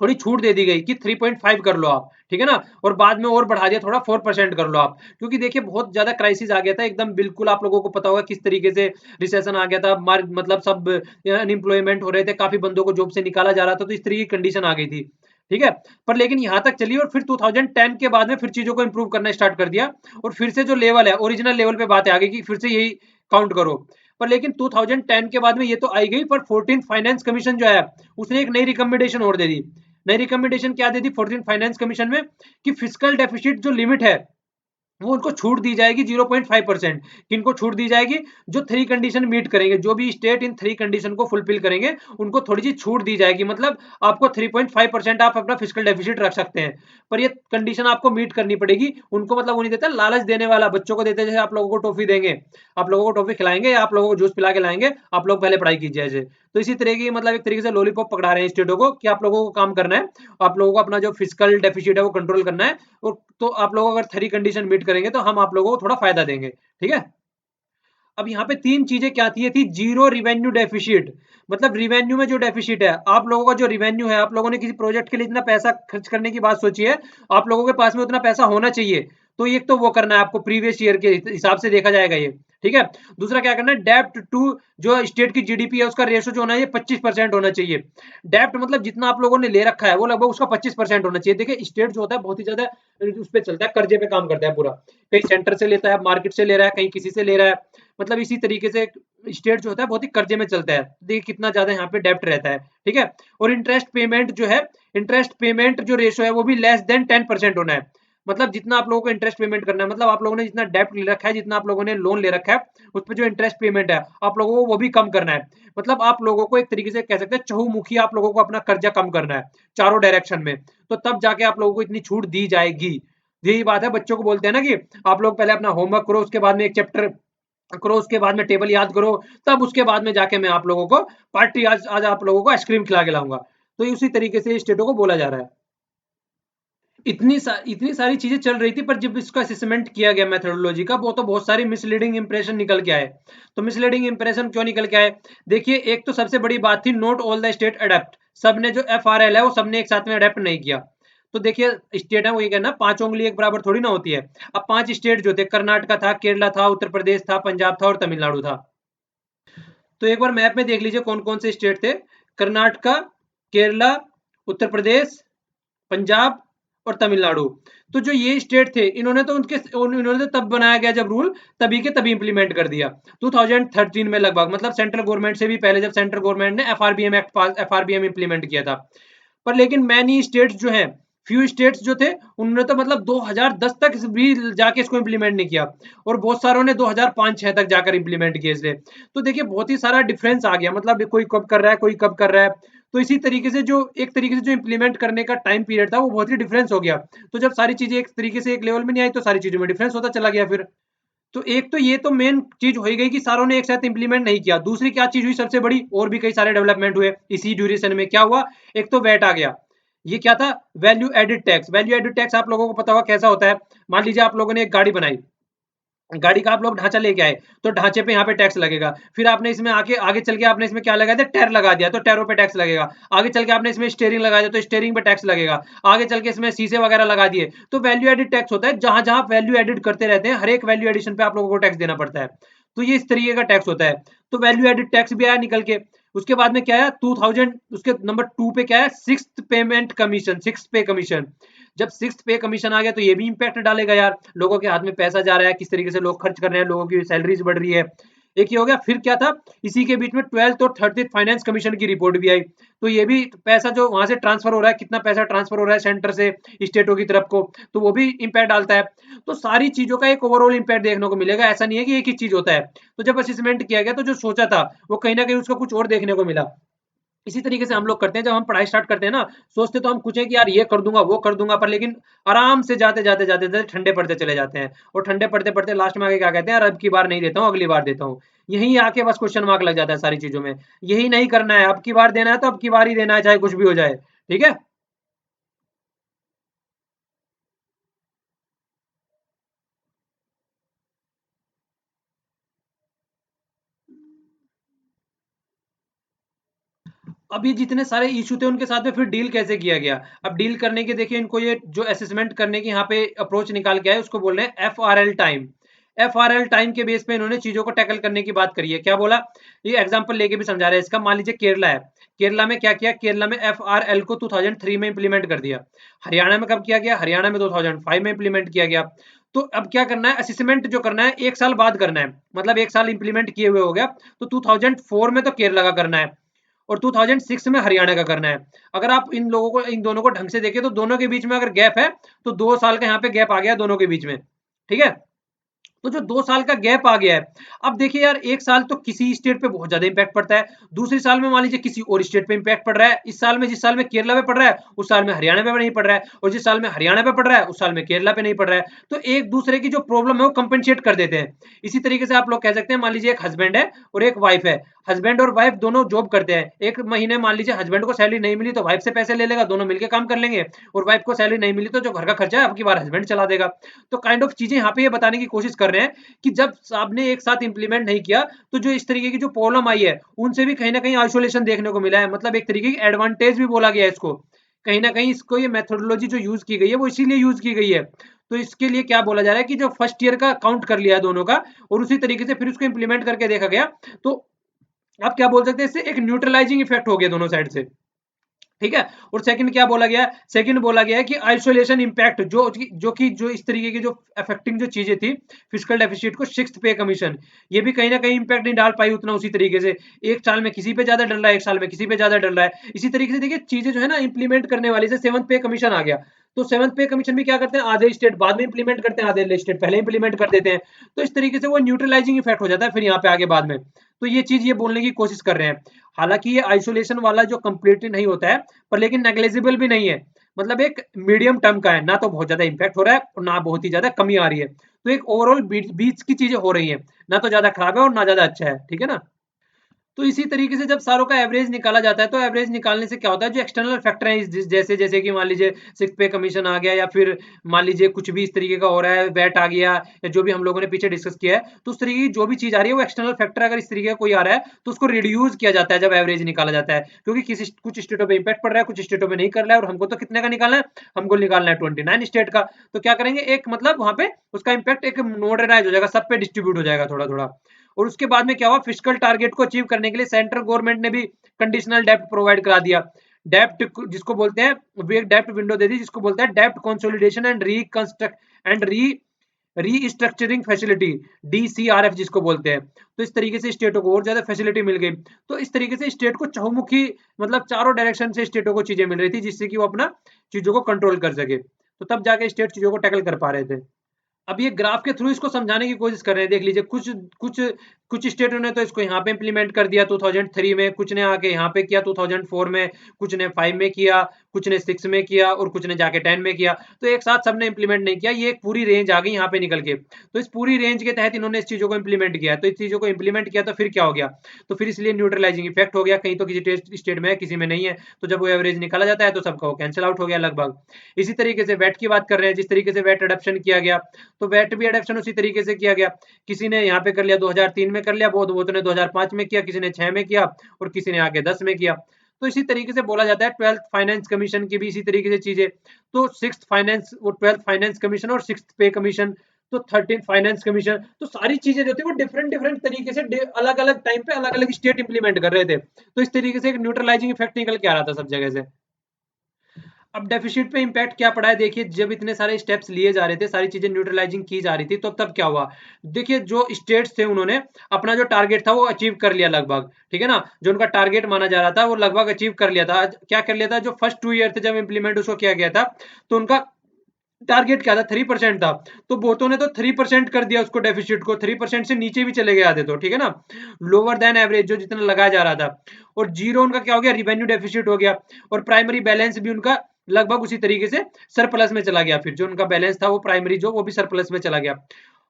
थोड़ी छूट दे दी गई कि 3.5 कर लो आप, ठीक है ना, और बाद में और बढ़ा दिया थोड़ा, 4% कर लो आप। क्योंकि देखिए बहुत ज्यादा क्राइसिस आ गया था एकदम, बिल्कुल आप लोगों को पता होगा किस तरीके से रिसेशन आ गया था, मतलब सब अनएम्प्लॉयमेंट हो रहे थे, काफी बंदों को जॉब से निकाला जा रहा था, तो इस तरीके की कंडीशन आ गई थी, ठीक है। पर लेकिन यहाँ तक चली, और फिर 2010 के बाद में फिर चीजों को इंप्रूव करना स्टार्ट कर दिया, और फिर से जो लेवल है ओरिजिनल लेवल पे बातें आ गई कि फिर से यही काउंट करो। पर लेकिन 2010 के बाद में ये तो आई गई, पर 14th फाइनेंस कमीशन जो है उसने एक नई रिकमेंडेशन और दे दी। नई रिकमेंडेशन क्या दे दी 14th फाइनेंस कमीशन में, कि फिजिकल डेफिसिट जो लिमिट है वो उनको छूट दी जाएगी 0.5%। किनको छूट दी जाएगी, जो 3 कंडीशन मीट करेंगे, जो भी स्टेट इन 3 कंडीशन को फुलफिल करेंगे उनको थोड़ी सी छूट दी जाएगी। मतलब आपको 3.5% आप अपना फिजिकल डेफिसिट रख सकते हैं, पर ये कंडीशन आपको मीट करनी पड़ेगी। उनको मतलब वो नहीं देता लालच देने वाला, बच्चों को देते जैसे आप लोगों को टॉफी देंगे, आप लोगों को टॉफी खिलाएंगे या आप लोगों को जूस पिला के लाएंगे, आप लोग पहले पढ़ाई कीजिए ऐसे। तो इसी तरह की मतलब एक तरीके से लॉलीपॉप पकड़ा रहे हैं स्टेटों को कि आप लोगों को काम करना है, आप लोगों को अपना जो फिजिकल डेफिसिट है वो कंट्रोल करना है। और तो आप लोग अगर 3 कंडीशन मीट करेंगे तो हम आप लोगों को थोड़ा फायदा देंगे, ठीक है। अब यहाँ पे 3 चीजें क्या थी, ये थी जीरो रिवेन्यू डेफिसिट, मतलब रिवेन्यू में जो डेफिसिट है, आप लोगों का जो रिवेन्यू है, आप लोगों ने किसी प्रोजेक्ट के लिए इतना पैसा खर्च करने की बात सोची है, आप लोगों के पास में उतना पैसा होना चाहिए। तो एक तो वो करना है आपको, प्रीवियस ईयर के हिसाब से देखा जाएगा ये, ठीक है। दूसरा क्या करना है, डेप्ट टू जो स्टेट की जीडीपी है उसका रेशो जो होना है ये 25% होना चाहिए। डेप्ट मतलब जितना आप लोगों ने ले रखा है वो लगभग उसका 25% होना चाहिए। देखिए स्टेट जो होता है बहुत ही ज्यादा उस पर चलता है, कर्जे पे काम करता है पूरा, कहीं सेंटर से लेता है, मार्केट से ले रहा है, कहीं किसी से ले रहा है, मतलब इसी तरीके से स्टेट जो होता है बहुत ही कर्जे में चलता है। देखिए कितना ज्यादा यहाँ पे डेप्ट रहता है, ठीक है। और इंटरेस्ट पेमेंट जो है, इंटरेस्ट पेमेंट जो रेशो है वो भी लेस देन 10% होना है। मतलब जितना आप लोगों को इंटरेस्ट पेमेंट करना है, मतलब आप लोगों ने जितना डेप्ट ले रखा है, जितना आप लोगों ने लोन ले रखा है, उस पर जो इंटरेस्ट पेमेंट है आप लोगों को वो भी कम करना है। मतलब आप लोगों को एक तरीके से कह सकते हैं चहुमुखी आप लोगों को अपना कर्जा कम करना है, चारों डायरेक्शन में। तो तब जाके आप लोगों को इतनी छूट दी जाएगी। यही बात है, बच्चों को बोलते हैं ना कि आप लोग पहले अपना होमवर्क करो, उसके बाद में एक चैप्टर करो, उसके बाद में टेबल याद करो, तब उसके बाद में जाके मैं आप लोगों को पार्टी, आज आज आप लोगों को आइसक्रीम खिला के लाऊंगा। तो उसी तरीके से स्टेटों को बोला जा रहा है। इतनी सारी चीजें चल रही थी, पर जब इसका असेसमेंट किया गया मेथोडोलॉजी का, वो तो बहुत सारी मिसलीडिंग इंप्रेशन निकल के आए। तो मिसलीडिंग इंप्रेशन क्यों निकल के आए? देखिए, एक तो सबसे बड़ी बात थी, not all the state adapt. सबने जो FRL है वो सबने एक साथ में अडेप्ट नहीं किया। तो देखिए, स्टेट है वो ये कहना, पांच उंगली एक बराबर थोड़ी ना होती है। अब 5 स्टेट जो थे, कर्नाटका था, केरला था, उत्तर प्रदेश था, पंजाब था और तमिलनाडु था। तो एक बार मैप में देख लीजिए कौन कौन से स्टेट थे। कर्नाटका, केरला, उत्तर प्रदेश, पंजाब और तमिलनाडु। तो जो ये स्टेट थे, इन्होंने तो तब बनाया गया जब रूल, तभी के तभी इंप्लीमेंट कर दिया 2013 में लगभग, मतलब सेंट्रल गवर्नमेंट से भी पहले, जब सेंट्रल गवर्नमेंट ने FRBM एक्ट पास, FRBM इंप्लीमेंट किया था। पर लेकिन मैनी स्टेट्स जो हैं, फ्यू स्टेट्स जो थे, उन्होंने तो मतलब 2010 तक भी जाके इसको इंप्लीमेंट नहीं किया, और बहुत सारों ने 2005-6 तक जाकर इंप्लीमेंट किए इसे। तो देखिए, बहुत ही सारा डिफरेंस आ गया, मतलब कोई कब कर रहा है, कोई कब कर रहा है। तो इसी तरीके से जो एक तरीके से जो इंप्लीमेंट करने का टाइम पीरियड था, वो बहुत ही डिफरेंस हो गया। तो जब सारी चीजें एक तरीके से एक लेवल में नहीं आई, तो सारी चीजों में डिफरेंस होता चला गया फिर। तो एक तो ये तो मेन चीज हो ही गई कि सारों ने एक साथ इंप्लीमेंट नहीं किया। दूसरी क्या चीज हुई सबसे बड़ी, और भी कई सारे डेवलपमेंट हुए इसी ड्यूरेशन में। क्या हुआ? एक तो वैट आ गया। ये क्या था? Value added tax. Value added tax आप लोगों को पता होगा कैसा होता है। मान लीजिए आप लोगों ने एक गाड़ी बनाई, गाड़ी का आप लोग ढांचा लेके आए, तो ढांचे पे यहाँ पे टैक्स लगेगा। फिर आपने इसमें आके आगे चल के आपने इसमें क्या लगा दिया? टायर लगा दिया, तो टायरों पे टैक्स लगेगा। आगे चल के आपने इसमें स्टीयरिंग लगा दिया, तो स्टीयरिंग पे टैक्स लगेगा। आगे चल के इसमें शीशे वगैरह लगा दिए। तो वैल्यू एडिड टैक्स होता है, जहां जहां वैल्यू एडिड करते रहते हैं, हर एक वैल्यू एडिशन पे आप लोगों को टैक्स देना पड़ता है। तो ये इस तरीके का टैक्स होता है। तो वैल्यू एडिड टैक्स भी आया निकल के। उसके बाद में क्या आया? 2000, उसके नंबर 2 पे क्या है? सिक्स पेमेंट कमीशन, सिक्स पे कमीशन। जब सिक्स पे कमीशन आ गया, तो ये भी इंपैक्ट डालेगा यार, लोगों के हाथ में पैसा जा रहा है, किस तरीके से लोग खर्च कर रहे हैं, लोगों की सैलरीज बढ़ रही है। एक ये हो गया। फिर क्या था? इसी के बीच में 12th और 30th फाइनेंस कमीशन की रिपोर्ट भी आई। तो ये भी पैसा जो वहां से ट्रांसफर हो रहा है, कितना पैसा ट्रांसफर हो रहा है सेंटर से स्टेटों की तरफ को, तो वो भी इंपैक्ट डालता है। तो सारी चीजों का एक ओवरऑल इंपैक्ट देखने को मिलेगा, ऐसा नहीं है कि एक ही चीज होता है। तो जब असेसमेंट किया गया, तो जो सोचा था वो कहीं ना कहीं उसका कुछ और देखने को मिला। इसी तरीके से हम लोग करते हैं, जब हम पढ़ाई स्टार्ट करते हैं ना, सोचते तो हम कुछ है कि यार ये कर दूंगा वो कर दूंगा, पर लेकिन आराम से जाते जाते जाते जाते ठंडे पड़ते चले जाते हैं। और ठंडे पड़ते पड़ते लास्ट में आके क्या कहते हैं? यार अब की बार नहीं देता हूँ, अगली बार देता हूँ। यही आके बस क्वेश्चन मार्क लग जाता है सारी चीजों में। यही नहीं करना है, अब की बार देना है तो अब की बार ही देना है, चाहे कुछ भी हो जाए। ठीक है। अब ये जितने सारे इशू थे, उनके साथ में फिर डील कैसे किया गया? अब डील करने के, देखिए, इनको ये जो असेसमेंट करने की यहाँ पे अप्रोच निकाल के आए, उसको बोल रहे हैं FRL टाइम। FRL टाइम के बेस पे इन्होंने चीजों को टैकल करने की बात करी है। क्या बोला? ये एग्जांपल लेके भी समझा रहे हैं इसका। मान लीजिए केरला है। केरला में क्या किया? केरला में FRL को 2003 में इंप्लीमेंट कर दिया। हरियाणा में कब किया गया? हरियाणा में 2005 में इंप्लीमेंट किया गया। तो अब क्या करना है? असेसमेंट जो करना है, एक साल बाद करना है, मतलब एक साल इंप्लीमेंट किए हुए हो गया। तो 2004 में तो केरला का करना है, और 2006 में हरियाणा का करना है। अगर आप इन लोगों को, इन दोनों को ढंग से देखें, तो दोनों के बीच में अगर गैप है, तो 2 साल का यहाँ पे गैप आ गया दोनों के बीच में। ठीक है। तो जो 2 साल का गैप आ गया है, अब देखिए यार, एक साल तो किसी स्टेट पे बहुत ज्यादा इंपैक्ट पड़ता है, दूसरी साल में मान लीजिए किसी और स्टेट पे इंपैक्ट पड़ रहा है। इस साल में, जिस साल में केरला पे पड़ रहा है, उस साल में हरियाणा पे नहीं पड़ रहा है, और जिस साल में हरियाणा पे पड़ रहा है, उस साल में केरला पे नहीं पड़ रहा है। तो एक दूसरे की जो प्रॉब्लम है वो कंपेंसेट कर देते हैं। इसी तरीके से आप लोग कह सकते हैं, मान लीजिए एक हस्बैंड है और एक वाइफ है। हस्बैंड और वाइफ दोनों जॉब करते हैं। एक महीने मान लीजिए हस्बैंड को सैलरी नहीं मिली, तो वाइफ से पैसे ले लेगा, दोनों मिलकर काम कर लेंगे। और वाइफ को सैलरी नहीं मिली, तो जो घर का खर्चा है अब की बार हस्बैंड चला देगा। तो काइंड ऑफ चीजें यहाँ पे ये बताने की कोशिश कर रहे हैं कि जब आपने एक साथ इंप्लीमेंट नहीं किया, तो जो इस तरीके की जो प्रॉब्लम आई है, उनसे भी कहीं ना कहीं आइसोलेशन देखने को मिला है। मतलब एक तरीके की एडवांटेज भी बोला गया है इसको। कहीं ना कहीं इसको, ये मेथोडोलॉजी जो यूज की गई है, वो इसीलिए यूज की गई है। तो इसके लिए क्या बोला जा रहा है कि जो फर्स्ट ईयर का काउंट कर लिया है दोनों का, और उसी तरीके से फिर उसको इंप्लीमेंट करके देखा गया। तो आप क्या बोल सकते हैं? इससे एक न्यूट्रलाइजिंग इफेक्ट हो गया दोनों साइड से। ठीक है। और सेकंड क्या बोला गया है? सेकंड बोला गया है कि आइसोलेशन इंपैक्ट, जो इस तरीके की जो अफेक्टिंग जो चीजें थी फिजिकल डेफिसिट को, सिक्स्थ पे कमीशन, ये भी कहीं ना कहीं इंपैक्ट नहीं डाल पाई उतना उसी तरीके से। एक साल में किसी पे ज्यादा डल रहा है, एक साल में किसी पे ज्यादा डल रहा है। इसी तरीके से देखिए चीजें जो है ना इंप्लीमेंट करने वाली से, सेवंथ पे कमीशन आ गया। तो सेवंथ पे कमीशन भी क्या करते हैं? आधे स्टेट बाद में इंप्लीमेंट करते हैं, आधे स्टेट पहले इंप्लीमेंट कर देते हैं। तो इस तरीके से वो न्यूट्रलाइजिंग इफेक्ट हो जाता है फिर यहाँ पे आगे बाद में। तो ये चीज ये बोलने की कोशिश कर रहे हैं। हालांकि ये आइसोलेशन वाला जो कंप्लीटली नहीं होता है, पर लेकिन नेग्लेजिबल भी नहीं है। मतलब एक मीडियम टर्म का है, ना तो बहुत ज्यादा इंपैक्ट हो रहा है और ना बहुत ही ज्यादा कमी आ रही है। तो एक ओवरऑल बीच की चीजें हो रही है, ना तो ज्यादा खराब है और ना ज्यादा अच्छा है। ठीक है ना। तो इसी तरीके से जब सारों का एवरेज निकाला जाता है तो एवरेज निकालने से क्या होता है, जो एक्सटर्नल फैक्टर हैं जैसे जैसे कि मान लीजिए सिक्स पे कमीशन आ गया, या फिर मान लीजिए कुछ भी इस तरीके का हो रहा है, वैट आ गया, या जो भी हम लोगों ने पीछे डिस्कस किया है, तो उस तरीके की जो भी चीज आ रही है वो एक्सटर्नल फैक्टर अगर इस तरीके का कोई आ रहा है तो उसको रिड्यूस किया जाता है जब एवरेज निकाला जाता है, क्योंकि किसी कुछ स्टेटों पे इंपैक्ट पड़ रहा है, कुछ स्टेटों में नहीं कर रहा है, और हमको तो कितने का निकालना है, हमको निकालना है 29 स्टेट का। तो क्या करेंगे, एक मतलब वहां पे उसका इंपैक्ट एक नोडराइज हो जाएगा, सब पे डिस्ट्रीब्यूट हो जाएगा थोड़ा थोड़ा। और उसके बाद में क्या हुआ, फिस्कल टारगेट को अचीव करने के लिए सेंट्रल गवर्नमेंट ने भी कंडीशनल डेप्ट प्रोवाइड करा दिया। डेप्ट जिसको बोलते हैं, वो एक डेप्ट विंडो दे दी जिसको बोलते हैं डेप्ट consolidation and reconstruct and restructuring facility, DCRF जिसको बोलते हैं। तो इस तरीके से स्टेटों को और ज्यादा फैसिलिटी मिल गई। तो इस तरीके से स्टेट को चहुमुखी मतलब चारों डायरेक्शन से स्टेटों को चीजें मिल रही थी जिससे कि वो अपना चीजों को कंट्रोल कर सके, तो तब जाके स्टेट चीजों को टैकल कर पा रहे थे। अब ये ग्राफ के थ्रू इसको समझाने की कोशिश कर रहे हैं। देख लीजिए, कुछ कुछ कुछ स्टेटों ने तो इसको यहाँ पे इंप्लीमेंट कर दिया 2003 में, कुछ ने आके यहाँ पे किया 2004 में, कुछ ने 5 में किया, कुछ ने 6 में किया, और कुछ ने जाके 10 में किया। तो एक साथ सबने इंप्लीमेंट नहीं किया, ये एक पूरी रेंज आ गई यहाँ पे निकल के। तो इस पूरी रेंज के तहत इन्होंने इस चीजों को इंप्लीमेंट किया। तो इस चीजों को इंप्लीमेंट किया तो फिर क्या हो गया, तो फिर इसलिए न्यूट्रलाइजिंग इफेक्ट हो गया, कहीं तो किसी स्टेट में है किसी में नहीं है, तो जब वो एवरेज निकाला जाता है तो सबका वो कैंसिल आउट हो गया लगभग। इसी तरीके से वेट की बात कर रहे हैं, जिस तरीके से वेट अडॉप्शन किया गया, तो वेट भी अडॉप्शन उसी तरीके से किया गया। किसी ने यहाँ पे कर लिया 2003 में कर लिया, वो तो ने 2005 में किया, किसी ने 6 में किया, और किसी ने आगे 10 में किया। तो इसी तरीके से बोला जाता है 12th फाइनेंस कमीशन की भी इसी तरीके से चीजें। तो 6th फाइनेंस, वो 12th फाइनेंस कमीशन और 6th पे कमीशन, तो 13th फाइनेंस कमीशन, तो सारी चीजें जो थी वो डिफरेंट डिफरेंट तरीके से अलग अलग टाइम पे अलग अलग स्टेट इंप्लीमेंट कर रहे थे। तो इस तरीके से एक न्यूट्रलाइजिंग इफेक्ट निकल के आ रहा था सब जगह से। अब डेफिसिट पे इम्पैक्ट क्या पड़ा है, देखिए जब इतने सारे स्टेप्स लिए जा रहे थे, सारी चीजें न्यूट्रलाइजिंग की जा रही थी, तो तब क्या हुआ, देखिए जो स्टेट्स थे उन्होंने अपना जो टारगेट था वो अचीव कर लिया लगभग, ठीक है ना, जो उनका टारगेट माना जा रहा था वो लगभग अचीव कर लिया था। क्या कर लिया था, जो फर्स्ट 2 ईयर थे जब इंप्लीमेंट उसको किया गया था, तो उनका टारगेट क्या था, 3% था। तो बहुतों ने तो 3% कर दिया उसको, डेफिसिट को 3% से नीचे भी चले गए आधे, तो ठीक है ना, लोअर देन एवरेज जो जितना लगाया जा रहा था। और जीरो उनका क्या हो गया, रिवेन्यू डेफिसिट हो गया। और प्राइमरी बैलेंस भी उनका लगभग उसी तरीके से सरप्लस में चला गया, फिर जो उनका बैलेंस था वो प्राइमरी जो वो भी सरप्लस में चला गया।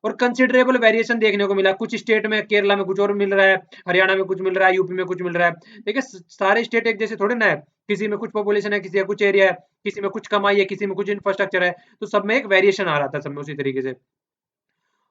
और कंसिडरेबल वेरिएशन देखने को मिला, कुछ स्टेट में, केरला में कुछ और मिल रहा है, हरियाणा में कुछ मिल रहा है, यूपी में कुछ मिल रहा है। देखिए सारे स्टेट एक जैसे थोड़े ना है, किसी में कुछ पॉपुलेशन है, किसी का कुछ एरिया है, किसी में कुछ कमाई है, किसी में कुछ इंफ्रास्ट्रक्चर है, तो सब में एक वेरिएशन आ रहा था सब में उसी तरीके से।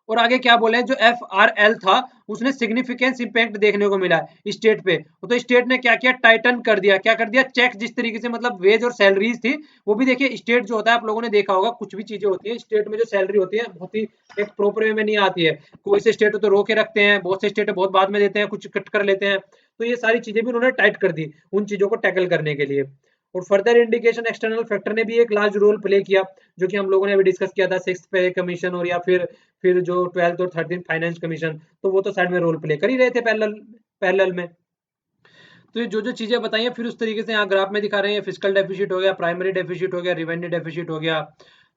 और आगे क्या बोले, जो एफ आर एल था उसने सिग्निफिकेंस इंपैक्ट देखने को मिला स्टेट पे। तो स्टेट ने क्या किया, टाइटन कर दिया, क्या कर दिया, चेक जिस तरीके से मतलब वेज और सैलरीज थी, वो भी देखिए स्टेट जो होता है, आप लोगों ने देखा होगा कुछ भी चीजें होती है स्टेट में, जो सैलरी होती है बहुत ही एक प्रॉपर वे में नहीं आती है। कोई से स्टेट तो रोके रखते हैं, बहुत से स्टेट बहुत बाद में देते हैं, कुछ कट कर लेते हैं। तो ये सारी चीजें भी उन्होंने टाइट कर दी उन चीजों को टैकल करने के लिए। और फर्दर इंडिकेशन एक्सटर्नल फैक्टर ने भी एक लार्ज रोल प्ले किया, जो कि हम लोगों ने अभी डिस्कस किया था, 6th पे कमीशन, और या फिर जो 12th और 13th फाइनेंस कमीशन, तो वो तो साइड में रोल प्ले कर ही रहे थे पैरेलल पैरेलल में। तो ये जो जो चीजें बताई हैं फिर उस तरीके से यहाँ ग्राफ में दिखा रहे हैं, फिजिकल डेफिसिट हो गया, प्राइमरी डेफिसिट हो गया, रिवेन्यू डेफिसिट हो गया,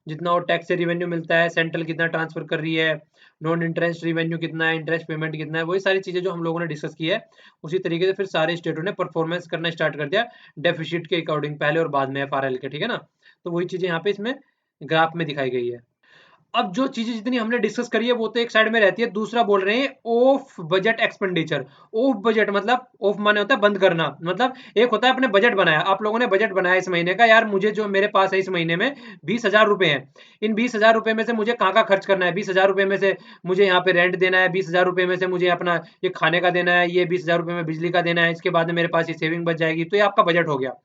जितना और टैक्स से रिवेन्यू मिलता है, सेंट्रल कितना ट्रांसफर कर रही है, नॉन इंटरेस्ट रिवेन्यू कितना है, इंटरेस्ट पेमेंट कितना है, वही सारी चीजें जो हम लोगों ने डिस्कस की है। उसी तरीके से फिर सारे स्टेटों ने परफॉर्मेंस करना स्टार्ट कर दिया डेफिसिट के अकॉर्डिंग, पहले और बाद में एफआरएल के, ठीक है ना। तो वही चीजें यहाँ पे इसमें ग्राफ में दिखाई गई है। अब जो चीजें जितनी हमने डिस्कस करी है वो तो एक साइड में रहती है, दूसरा बोल रहे हैं of budget expenditure. Of budget मतलब, ऑफ माने होता है बंद करना, मतलब एक होता है अपने बजट बनाया, आप लोगों ने बजट बनाया इस महीने का, यार मुझे जो मेरे पास है इस महीने में 20,000 रुपए हैं, इन 20,000 रुपए में से मुझे कहाँ का खर्च करना है, 20,000 रुपए में से मुझे यहाँ पे रेंट देना है, 20,000 रुपए में से मुझे अपना ये खाने का देना है, ये 20,000 रुपए में बिजली का देना है, इसके बाद में मेरे पास ये सेविंग बच जाएगी, तो ये आपका बजट हो गया।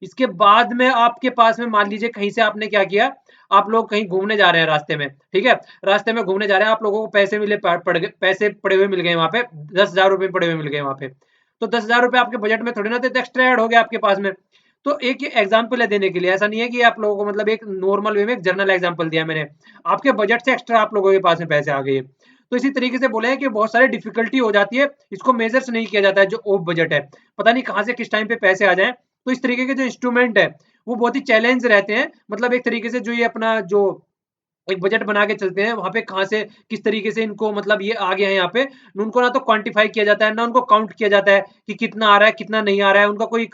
इसके बाद में आपके पास में मान लीजिए कहीं से आपने क्या किया, आप लोग कहीं घूमने जा रहे हैं रास्ते में, ठीक है, रास्ते में घूमने जा रहे हैं, आप लोगों को पैसे मिले, पड़ गए पैसे पड़े हुए मिल गए वहां पे, 10,000 रुपए पड़े हुए मिल गए वहां पे। तो 10,000 रुपए आपके बजट में थोड़ी ना थे, तो एक्स्ट्रा ऐड हो गया आपके पास में। तो एक एग्जाम्पल है देने के लिए, ऐसा नहीं है कि आप लोगों को मतलब एक नॉर्मल वे में एक जनरल एग्जाम्पल दिया मैंने, आपके बजट से एक्स्ट्रा आप लोगों के पास में पैसे आ गए। तो इसी तरीके से बोले हैं कि बहुत सारी डिफिकल्टी हो जाती है, इसको मेजर्स नहीं किया जाता है जो ऑफ बजट है, पता नहीं कहाँ से किस टाइम पे पैसे आ जाए। तो इस तरीके के जो इंस्ट्रूमेंट है वो बहुत ही चैलेंज रहते हैं, मतलब एक तरीके से जो ये अपना जो एक बजट बना के चलते हैं, वहां पे कहाँ से किस तरीके से इनको मतलब ये आ गया है यहाँ पे, उनको ना तो क्वांटिफाई किया जाता है, ना उनको काउंट किया जाता है कि कितना आ रहा है कितना नहीं आ रहा है, उनका कोई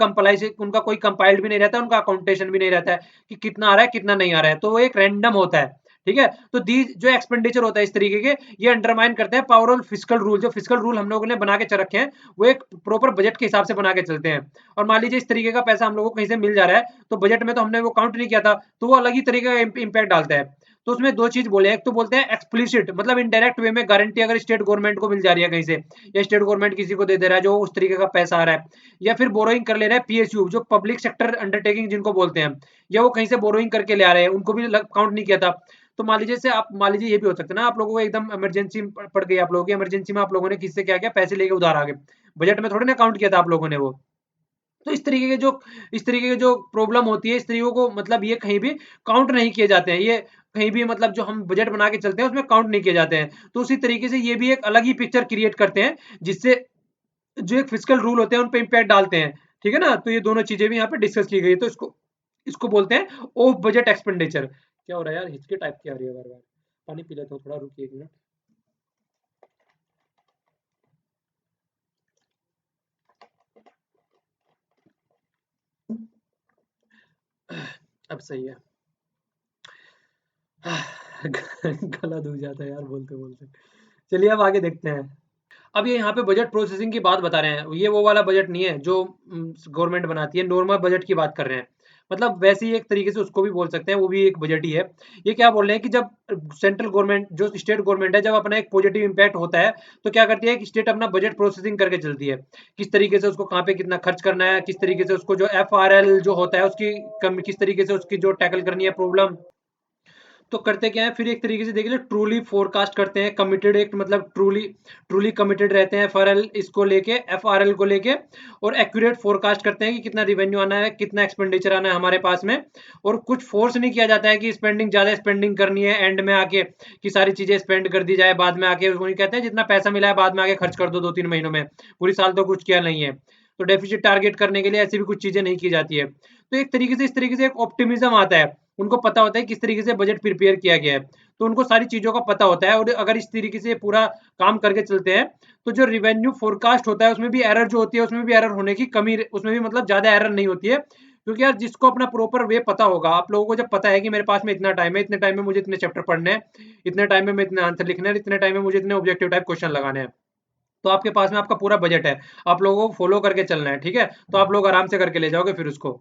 कंपाइल्ड भी नहीं रहता है, उनका अकाउंटेशन भी नहीं रहता है कि कितना आ रहा है कितना नहीं आ रहा है, तो वो एक रैंडम होता है, ठीक है। तो दी जो एक्सपेंडिचर होता है इस तरीके के, ये अंडरमाइन करते हैं पावर ऑफ फिस्कल रूल। जो फिस्कल रूल हम लोगों ने बना के रखे हैं वो एक प्रॉपर बजट के हिसाब से बना के चलते हैं। और मान लीजिए इस तरीके का पैसा हम लोगों को कहीं से मिल जा रहा है, तो बजट में तो हमने वो काउंट नहीं किया था, तो वो अलग ही तरीके का इम्पैक्ट डालता है। तो उसमें दो चीज बोले, एक तो बोलते हैं एक्सप्लिसिट, मतलब इनडायरेक्ट वे में गारंटी अगर स्टेट गवर्नमेंट को मिल जा रही है कहीं से, या स्टेट गवर्नमेंट किसी को दे दे रहा है जो उस तरीके का पैसा आ रहा है, या फिर बोरोइंग कर ले रहा है पीएसयू, जो पब्लिक सेक्टर अंडरटेकिंग जिनको बोलते हैं, या वो कहीं से बोरोइंग करके ले आ रहे हैं, उनको भी काउंट नहीं किया था। तो मान लीजिए से आप मान लीजिए ये भी हो सकता है ना, आप लोगों को एकदम इमरजेंसी पड़ गई, आप लोगों की इमरजेंसी में आप लोगों ने किससे क्या किया, पैसे लेके उधार आ गए, बजट में थोड़ी ना काउंट किया था आप लोगों ने वो। तो इस तरीके के जो प्रॉब्लम होती है, इस तरीकों को मतलब ये कहीं भी काउंट नहीं किए जाते हैं, ये कहीं भी मतलब जो हम बजट बना के चलते हैं उसमें काउंट नहीं किए जाते हैं। तो उसी तरीके से ये भी एक अलग ही पिक्चर क्रिएट करते हैं, जिससे जो एक फिजिकल रूल होते हैं उन पे इम्पैक्ट डालते हैं। ठीक है ना, तो ये दोनों चीजें भी यहाँ पे डिस्कस की गई है। तो इसको इसको बोलते हैं ऑफ बजट एक्सपेंडिचर। क्या हो रहा है यार, हिचके टाइप की आ रही है बार बार, पानी पी लेता हूँ थोड़ा, रुकिए एक मिनट। अब सही है। गला दूब जाता है यार बोलते बोलते। चलिए अब आगे देखते हैं। अब ये यहाँ पे बजट प्रोसेसिंग की बात बता रहे हैं, ये वो वाला बजट नहीं है जो गवर्नमेंट बनाती है, नॉर्मल बजट की बात कर रहे हैं। मतलब वैसे ही एक तरीके से उसको भी बोल सकते हैं, वो भी एक बजट ही है। ये क्या बोल रहे हैं कि जब सेंट्रल गवर्नमेंट जो स्टेट गवर्नमेंट है, जब अपना एक पॉजिटिव इम्पैक्ट होता है, तो क्या करती है कि स्टेट अपना बजट प्रोसेसिंग करके चलती है, किस तरीके से उसको कहाँ पे कितना खर्च करना है, किस तरीके से उसको जो एफआरएल जो होता है उसकी किस तरीके से उसकी जो टैकल करनी है प्रॉब्लम। तो करते क्या है फिर, एक तरीके से देखिए ट्रूली फोरकास्ट करते हैं, कमिटेड एक मतलब ट्रूली ट्रूली कमिटेड रहते हैं एफआरएल इसको लेके, एफआरएल को लेके, और एक्यूरेट फोरकास्ट करते हैं कि कितना रिवेन्यू आना है, कितना एक्सपेंडिचर आना है हमारे पास में। और कुछ फोर्स नहीं किया जाता है कि स्पेंडिंग ज्यादा स्पेंडिंग करनी है एंड में आके, कि सारी चीजें स्पेंड कर दी जाए बाद में आके, उसको नहीं कहते हैं जितना पैसा मिला है बाद में आके खर्च कर दो 2-3 महीनों में, पूरी साल तो कुछ किया नहीं है। तो डेफिसिट टारगेट करने के लिए ऐसी भी कुछ चीजें नहीं की जाती है। तो एक तरीके से इस तरीके से एक ऑप्टिमिज्म आता है, उनको पता होता है किस तरीके से बजट प्रिपेयर किया गया है, तो उनको सारी चीजों का पता होता है। और अगर इस तरीके से पूरा काम करके चलते हैं, तो जो रिवेन्यू फोरकास्ट होता है उसमें भी एरर जो होती है, उसमें भी एरर होने की कमी, उसमें भी मतलब ज्यादा एरर नहीं होती है। क्योंकि यार जिसको अपना प्रॉपर वे पता होगा, आप लोगों को जब पता है कि मेरे पास में इतना टाइम है, इतने टाइम में मुझे इतने चैप्टर पढ़ने हैं, इतने टाइम में मैं इतने आंसर लिखने हैं, इतने टाइम में मुझे इतने ऑब्जेक्टिव टाइप क्वेश्चन लगाने हैं, तो आपके पास में आपका पूरा बजट है, आप लोगों को फॉलो करके चलना है। ठीक है, तो आप लोग आराम से करके ले जाओगे फिर उसको।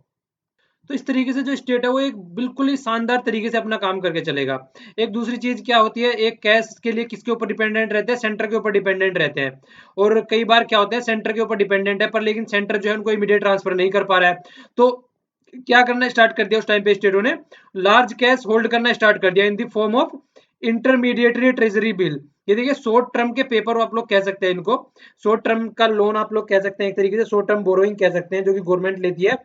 तो इस तरीके से जो स्टेट है वो एक बिल्कुल ही शानदार तरीके से अपना काम करके चलेगा। एक दूसरी चीज क्या होती है, एक कैश के लिए किसके ऊपर डिपेंडेंट रहते हैं, सेंटर के ऊपर डिपेंडेंट रहते हैं। और कई बार क्या होता है, सेंटर के ऊपर डिपेंडेंट है पर लेकिन सेंटर जो है उनको इमीडिएट ट्रांसफर नहीं कर पा रहा है, तो क्या करना स्टार्ट कर दिया उस टाइम पे स्टेटों ने, लार्ज कैश होल्ड करना स्टार्ट कर दिया in the form of intermediary treasury bill. ये देखिए शॉर्ट टर्म के पेपर आप लोग कह सकते हैं इनको, शॉर्ट टर्म का लोन आप लोग कह सकते हैं, एक तरीके से शॉर्ट टर्म बोरोइंग कह सकते हैं, जो कि गवर्नमेंट लेती है।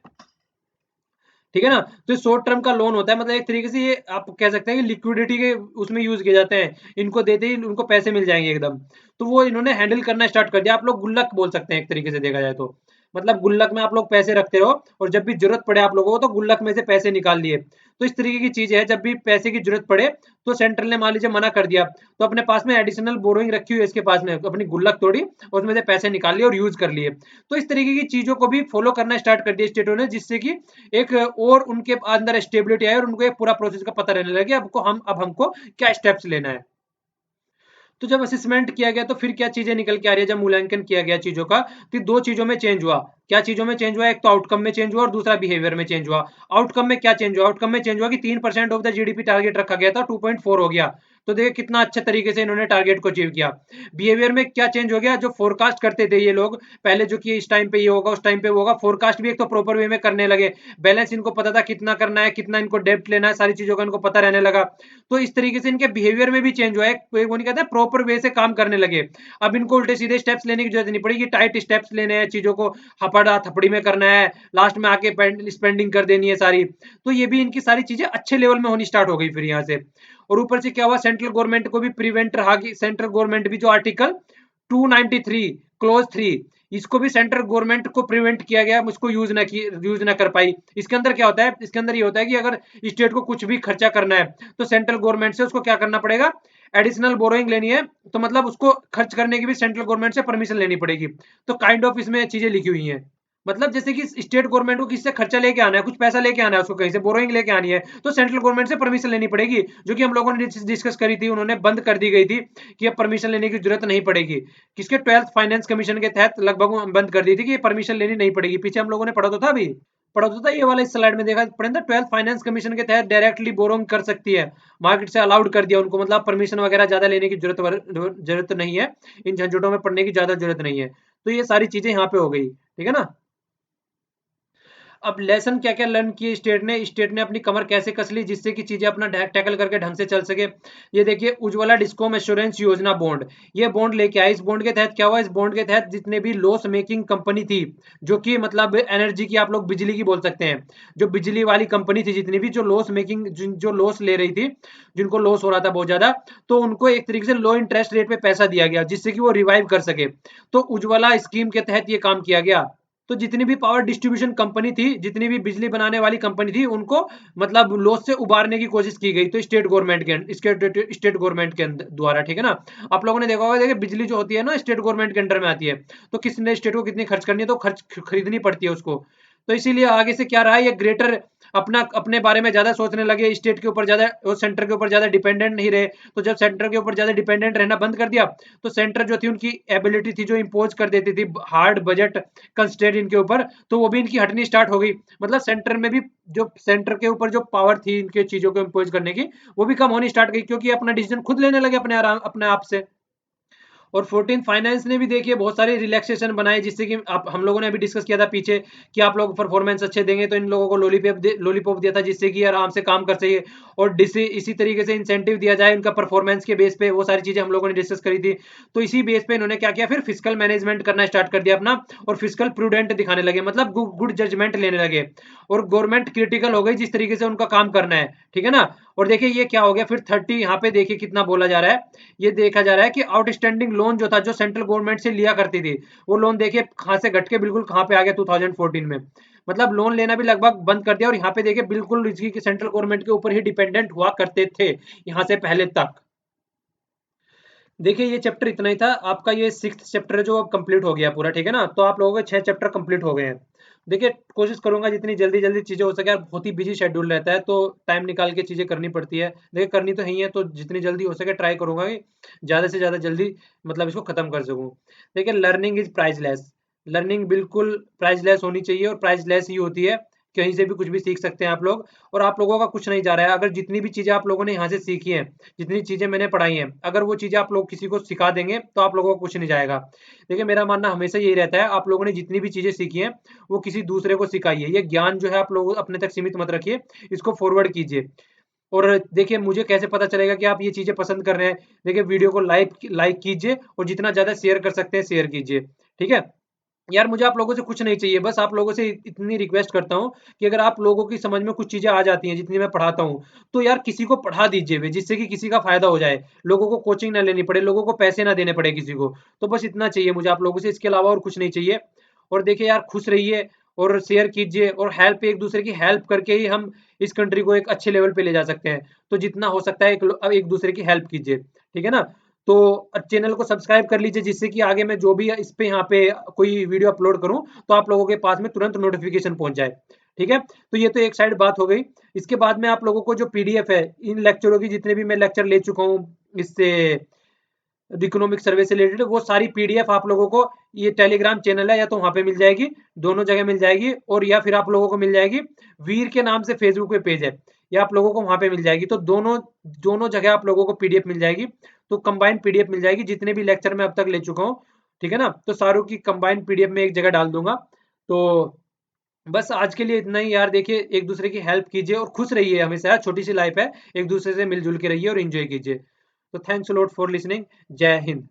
ठीक है ना, तो शॉर्ट टर्म का लोन होता है, मतलब एक तरीके से ये आप कह सकते हैं कि लिक्विडिटी के उसमें यूज किए जाते हैं, इनको देते ही उनको पैसे मिल जाएंगे एकदम। तो वो इन्होंने हैंडल करना स्टार्ट कर दिया, आप लोग गुल्लक बोल सकते हैं एक तरीके से देखा जाए तो। मतलब गुल्लक में आप लोग पैसे रखते रहो, और जब भी जरूरत पड़े आप लोगों को तो गुल्लक में से पैसे निकाल लिए। तो इस तरीके की चीज है, जब भी पैसे की जरूरत पड़े, तो सेंट्रल ने मान लीजिए मना कर दिया, तो अपने पास में एडिशनल बोरोइंग रखी हुई है इसके पास में, अपनी गुल्लक तोड़ी और उसमें से पैसे निकाल लिए और यूज कर लिए। तो इस तरीके की चीजों को भी फॉलो करना स्टार्ट कर दिया स्टेटों ने, जिससे कि एक और उनके अंदर स्टेबिलिटी आए और उनको एक पूरा प्रोसेस का पता रहने लगे, अब हमको क्या स्टेप्स लेना है। तो जब असेसमेंट किया गया तो फिर क्या चीजें निकल के आ रही है, जब मूल्यांकन किया गया चीजों का, तो दो चीजों में चेंज हुआ। क्या चीजों में चेंज हुआ, एक तो आउटकम में चेंज हुआ और दूसरा बिहेवियर में चेंज हुआ। आउटकम में क्या चेंज हुआ, आउटकम में चेंज हुआ कि 3% ऑफ द जीडीपी टारगेट रखा गया था, 2.4 हो गया। तो देखिए कितना अच्छे तरीके से इन्होंने टारगेट को अचीव किया। बिहेवियर में क्या चेंज हो गया, जो फोरकास्ट करते थे ये लोग पहले, जो कि इस टाइम पे ये होगा उस टाइम पे वो होगा, फोरकास्ट भी एक तो प्रॉपर वे में करने लगे, बैलेंस इनको पता था कितना करना है, कितना इनको डेब्ट लेना है, सारी चीजों का इनको पता रहने लगा। तो इस तरीके से इनके बिहेवियर में भी चेंज हुआ है, वो नहीं कहते प्रॉपर वे से काम करने लगे। अब इनको उल्टे सीधे स्टेप्स लेने की जरूरत नहीं पड़ेगी, टाइट स्टेप्स लेने हैं, चीजों को हपड़ा थपड़ी में करना है, लास्ट में आके स्पेंडिंग कर देनी है सारी। तो ये भी इनकी सारी चीजें अच्छे लेवल में होनी स्टार्ट हो गई फिर यहाँ से। और ऊपर से क्या हुआ, सेंट्रल गवर्नमेंट को भी प्रिवेंट रहा कि सेंट्रल गवर्नमेंट भी जो आर्टिकल 293 क्लोज 3, इसको भी सेंट्रल गवर्नमेंट को प्रिवेंट किया गया, इसको यूज ना कर पाई। इसके अंदर क्या होता है, इसके अंदर ये होता है कि अगर स्टेट को कुछ भी खर्चा करना है, तो सेंट्रल गवर्नमेंट से उसको क्या करना पड़ेगा, एडिशनल बोरोइंग लेनी है, तो मतलब उसको खर्च करने की भी सेंट्रल गवर्नमेंट से परमिशन लेनी पड़ेगी। तो काइंड ऑफ इसमें चीजें लिखी हुई हैं। मतलब जैसे कि स्टेट गवर्नमेंट को किसी से खर्चा लेके आना है, कुछ पैसा लेके आना है, उसको कहीं से बोरोइंग लेके आनी है, तो सेंट्रल गवर्नमेंट से परमिशन लेनी पड़ेगी, जो कि हम लोगों ने डिस्कस करी थी, उन्होंने बंद कर दी गई थी कि अब परमिशन लेने की जरूरत नहीं पड़ेगी। किसके 12th फाइनेंस कमीशन के तहत लगभग बंद कर दी थी कि परमिशन लेनी नहीं पड़ेगी। पीछे हम लोगों ने पढ़ा तो था, अभी पढ़ा तो था, ये वाला इस स्लाइड में देखा पढ़े था, 12th फाइनेंस कमीशन के तहत डायरेक्टली बोरोइंग कर सकती है, मार्केट से अलाउड कर दिया उनको, मतलब परमिशन वगैरह ज्यादा लेने की जरूरत नहीं है, इन झंझटों में पड़ने की ज्यादा जरूरत नहीं है। तो ये सारी चीजें यहाँ पे हो गई, ठीक है ना। अब लेसन क्या क्या लर्न किए स्टेट ने अपनी कमर कैसे कस ली जिससे कि चीजें अपना टैकल करके ढंग से चल सके। ये देखिए उज्ज्वला डिस्कॉम एश्योरेंस योजना बॉन्ड, ये बॉन्ड लेके आए। इस बॉन्ड के तहत क्या हुआ, इस बॉन्ड के तहत जितने भी लॉस मेकिंग कंपनी थी, जो कि मतलब एनर्जी की, आप लोग बिजली की बोल सकते हैं, जो बिजली वाली कंपनी थी, जितनी भी जो लॉस मेकिंग, जो लॉस ले रही थी, जिनको लॉस हो रहा था बहुत ज्यादा, तो उनको एक तरीके से लो इंटरेस्ट रेट पे पैसा दिया गया जिससे कि वो रिवाइव कर सके। तो उज्ज्वला स्कीम के तहत ये काम किया गया। तो जितनी भी पावर डिस्ट्रीब्यूशन कंपनी थी, जितनी भी बिजली बनाने वाली कंपनी थी, उनको मतलब लॉस से उबारने की कोशिश की गई, तो स्टेट गवर्नमेंट के द्वारा, ठीक है ना। आप लोगों ने देखा होगा, देखिए बिजली जो होती है ना, स्टेट गवर्नमेंट के अंडर में आती है, तो किसने स्टेट को कितनी खर्च करनी है, तो खर्च खरीदनी पड़ती है उसको। तो इसीलिए आगे से क्या रहा, ये ग्रेटर अपना अपने बारे में ज्यादा सोचने लगे, स्टेट के ऊपर ज्यादा और सेंटर के ऊपर ज्यादा डिपेंडेंट नहीं रहे। तो जब सेंटर के ऊपर ज्यादा डिपेंडेंट रहना बंद कर दिया, तो सेंटर जो थी उनकी एबिलिटी थी जो इम्पोज कर देती थी हार्ड बजट कंस्ट्रेंट इनके ऊपर, तो वो भी इनकी हटनी स्टार्ट हो गई। मतलब सेंटर में भी, जो सेंटर के ऊपर जो पावर थी इनके चीजों को इम्पोज करने की, वो भी कम होनी स्टार्ट गई, क्योंकि अपना डिसीजन खुद लेने लगे अपने आराम अपने आप से। और 14 फाइनेंस ने भी देखिए बहुत सारे रिलैक्सेशन बनाए, जिससे कि आप हम लोगों ने अभी डिस्कस किया था पीछे कि आप लोग परफॉर्मेंस अच्छे देंगे तो इन लोगों को लॉलीपॉप दिया था, जिससे कि आराम से काम कर सके। और इसी तरीके से इंसेंटिव दिया जाए उनका परफॉर्मेंस के बेस पे, वो सारी चीजें हम लोगों ने डिस्कस करी थी। तो इसी बेस पे इन्होंने क्या किया, फिर फिजिकल मैनेजमेंट करना स्टार्ट कर दिया अपना, और फिजिकल प्रूडेंट दिखाने लगे, मतलब गुड जजमेंट लेने लगे। और गवर्नमेंट क्रिटिकल हो गई जिस तरीके से उनका काम करना है, ठीक है ना। और देखिए ये क्या हो गया फिर 30, यहाँ पे देखिए कितना बोला जा रहा है, ये देखा जा रहा है कि आउटस्टैंडिंग लोन जो था, जो सेंट्रल गवर्नमेंट से लिया करती थी, वो लोन देखिए कहां से घट के बिल्कुल कहां पे आ गया 2014 में। मतलब लोन लेना भी लगभग बंद कर दिया, और यहाँ पे देखिए बिल्कुल इसकी सेंट्रल गवर्नमेंट के ऊपर ही डिपेंडेंट हुआ करते थे यहाँ से पहले तक। देखिए ये चैप्टर इतना ही था आपका, ये 6th चैप्टर है जो अब कंप्लीट हो गया पूरा, ठीक है ना। तो आप लोगों के 6 चैप्टर कंप्लीट हो गए हैं। देखिए कोशिश करूंगा जितनी जल्दी जल्दी चीजें हो सके यार, बहुत ही बिजी शेड्यूल रहता है, तो टाइम निकाल के चीजें करनी पड़ती है। देखिए करनी तो ही है, तो जितनी जल्दी हो सके ट्राई करूंगा कि ज्यादा से ज्यादा जल्दी मतलब इसको खत्म कर सकूं। देखिए लर्निंग इज प्राइसलेस, लर्निंग बिल्कुल प्राइसलेस होनी चाहिए, और प्राइसलेस ही होती है, कहीं से भी कुछ भी सीख सकते हैं आप लोग। और आप लोगों का कुछ नहीं जा रहा है, अगर जितनी भी चीजें आप लोगों ने यहाँ से सीखी हैं, जितनी चीजें मैंने पढ़ाई हैं, अगर वो चीजें आप लोग किसी को सिखा देंगे तो आप लोगों को कुछ नहीं जाएगा। देखिए मेरा मानना हमेशा यही रहता है, आप लोगों ने जितनी भी चीजें सीखी हैं वो किसी दूसरे को सिखाइए। ये ज्ञान जो है आप लोग अपने तक सीमित मत रखिए, इसको फॉरवर्ड कीजिए। और देखिए मुझे कैसे पता चलेगा कि आप ये चीजें पसंद कर रहे हैं, देखिए वीडियो को लाइक लाइक कीजिए, और जितना ज्यादा शेयर कर सकते हैं शेयर कीजिए, ठीक है। यार मुझे आप लोगों से कुछ नहीं चाहिए, बस आप लोगों से इतनी रिक्वेस्ट करता हूँ कि अगर आप लोगों की समझ में कुछ चीजें आ जाती हैं जितनी मैं पढ़ाता हूँ, तो यार किसी को पढ़ा दीजिए वे, जिससे कि किसी का फायदा हो जाए, लोगों को कोचिंग ना लेनी पड़े, लोगों को पैसे ना देने पड़े किसी को। तो बस इतना चाहिए मुझे आप लोगों से, इसके अलावा और कुछ नहीं चाहिए। और देखिए यार खुश रहिए, और शेयर कीजिए, और हेल्प, एक दूसरे की हेल्प करके ही हम इस कंट्री को एक अच्छे लेवल पे ले जा सकते हैं। तो जितना हो सकता है एक दूसरे की हेल्प कीजिए, ठीक है ना। तो चैनल को सब्सक्राइब कर लीजिए, जिससे कि आगे मैं जो भी इस पे यहाँ पे कोई वीडियो अपलोड करूँ, तो आप लोगों के पास में तुरंत नोटिफिकेशन पहुंच जाए, ठीक है। तो ये तो एक साइड बात हो गई। इसके बाद में आप लोगों को जो पीडीएफ है इन लेक्चरों की, जितने भी मैं लेक्चर ले चुका हूँ इससे इकोनॉमिक सर्वे से रिलेटेड, वो सारी पीडीएफ आप लोगों को, ये टेलीग्राम चैनल है या तो वहां पे मिल जाएगी, दोनों जगह मिल जाएगी, और या फिर आप लोगों को मिल जाएगी वीर के नाम से फेसबुक पे पेज है, या आप लोगों को वहां पे मिल जाएगी। तो दोनों दोनों जगह आप लोगों को पीडीएफ मिल जाएगी। तो कंबाइंड पीडीएफ मिल जाएगी, जितने भी लेक्चर मैं अब तक ले चुका हूँ, ठीक है ना। तो सारों की कंबाइंड पीडीएफ में एक जगह डाल दूंगा। तो बस आज के लिए इतना ही यार। देखिए एक दूसरे की हेल्प कीजिए और खुश रहिए हमेशा यार, छोटी सी लाइफ है, एक दूसरे से मिलजुल के रहिए और एंजॉय कीजिए। तो thanks a lot for listening. जय हिंद।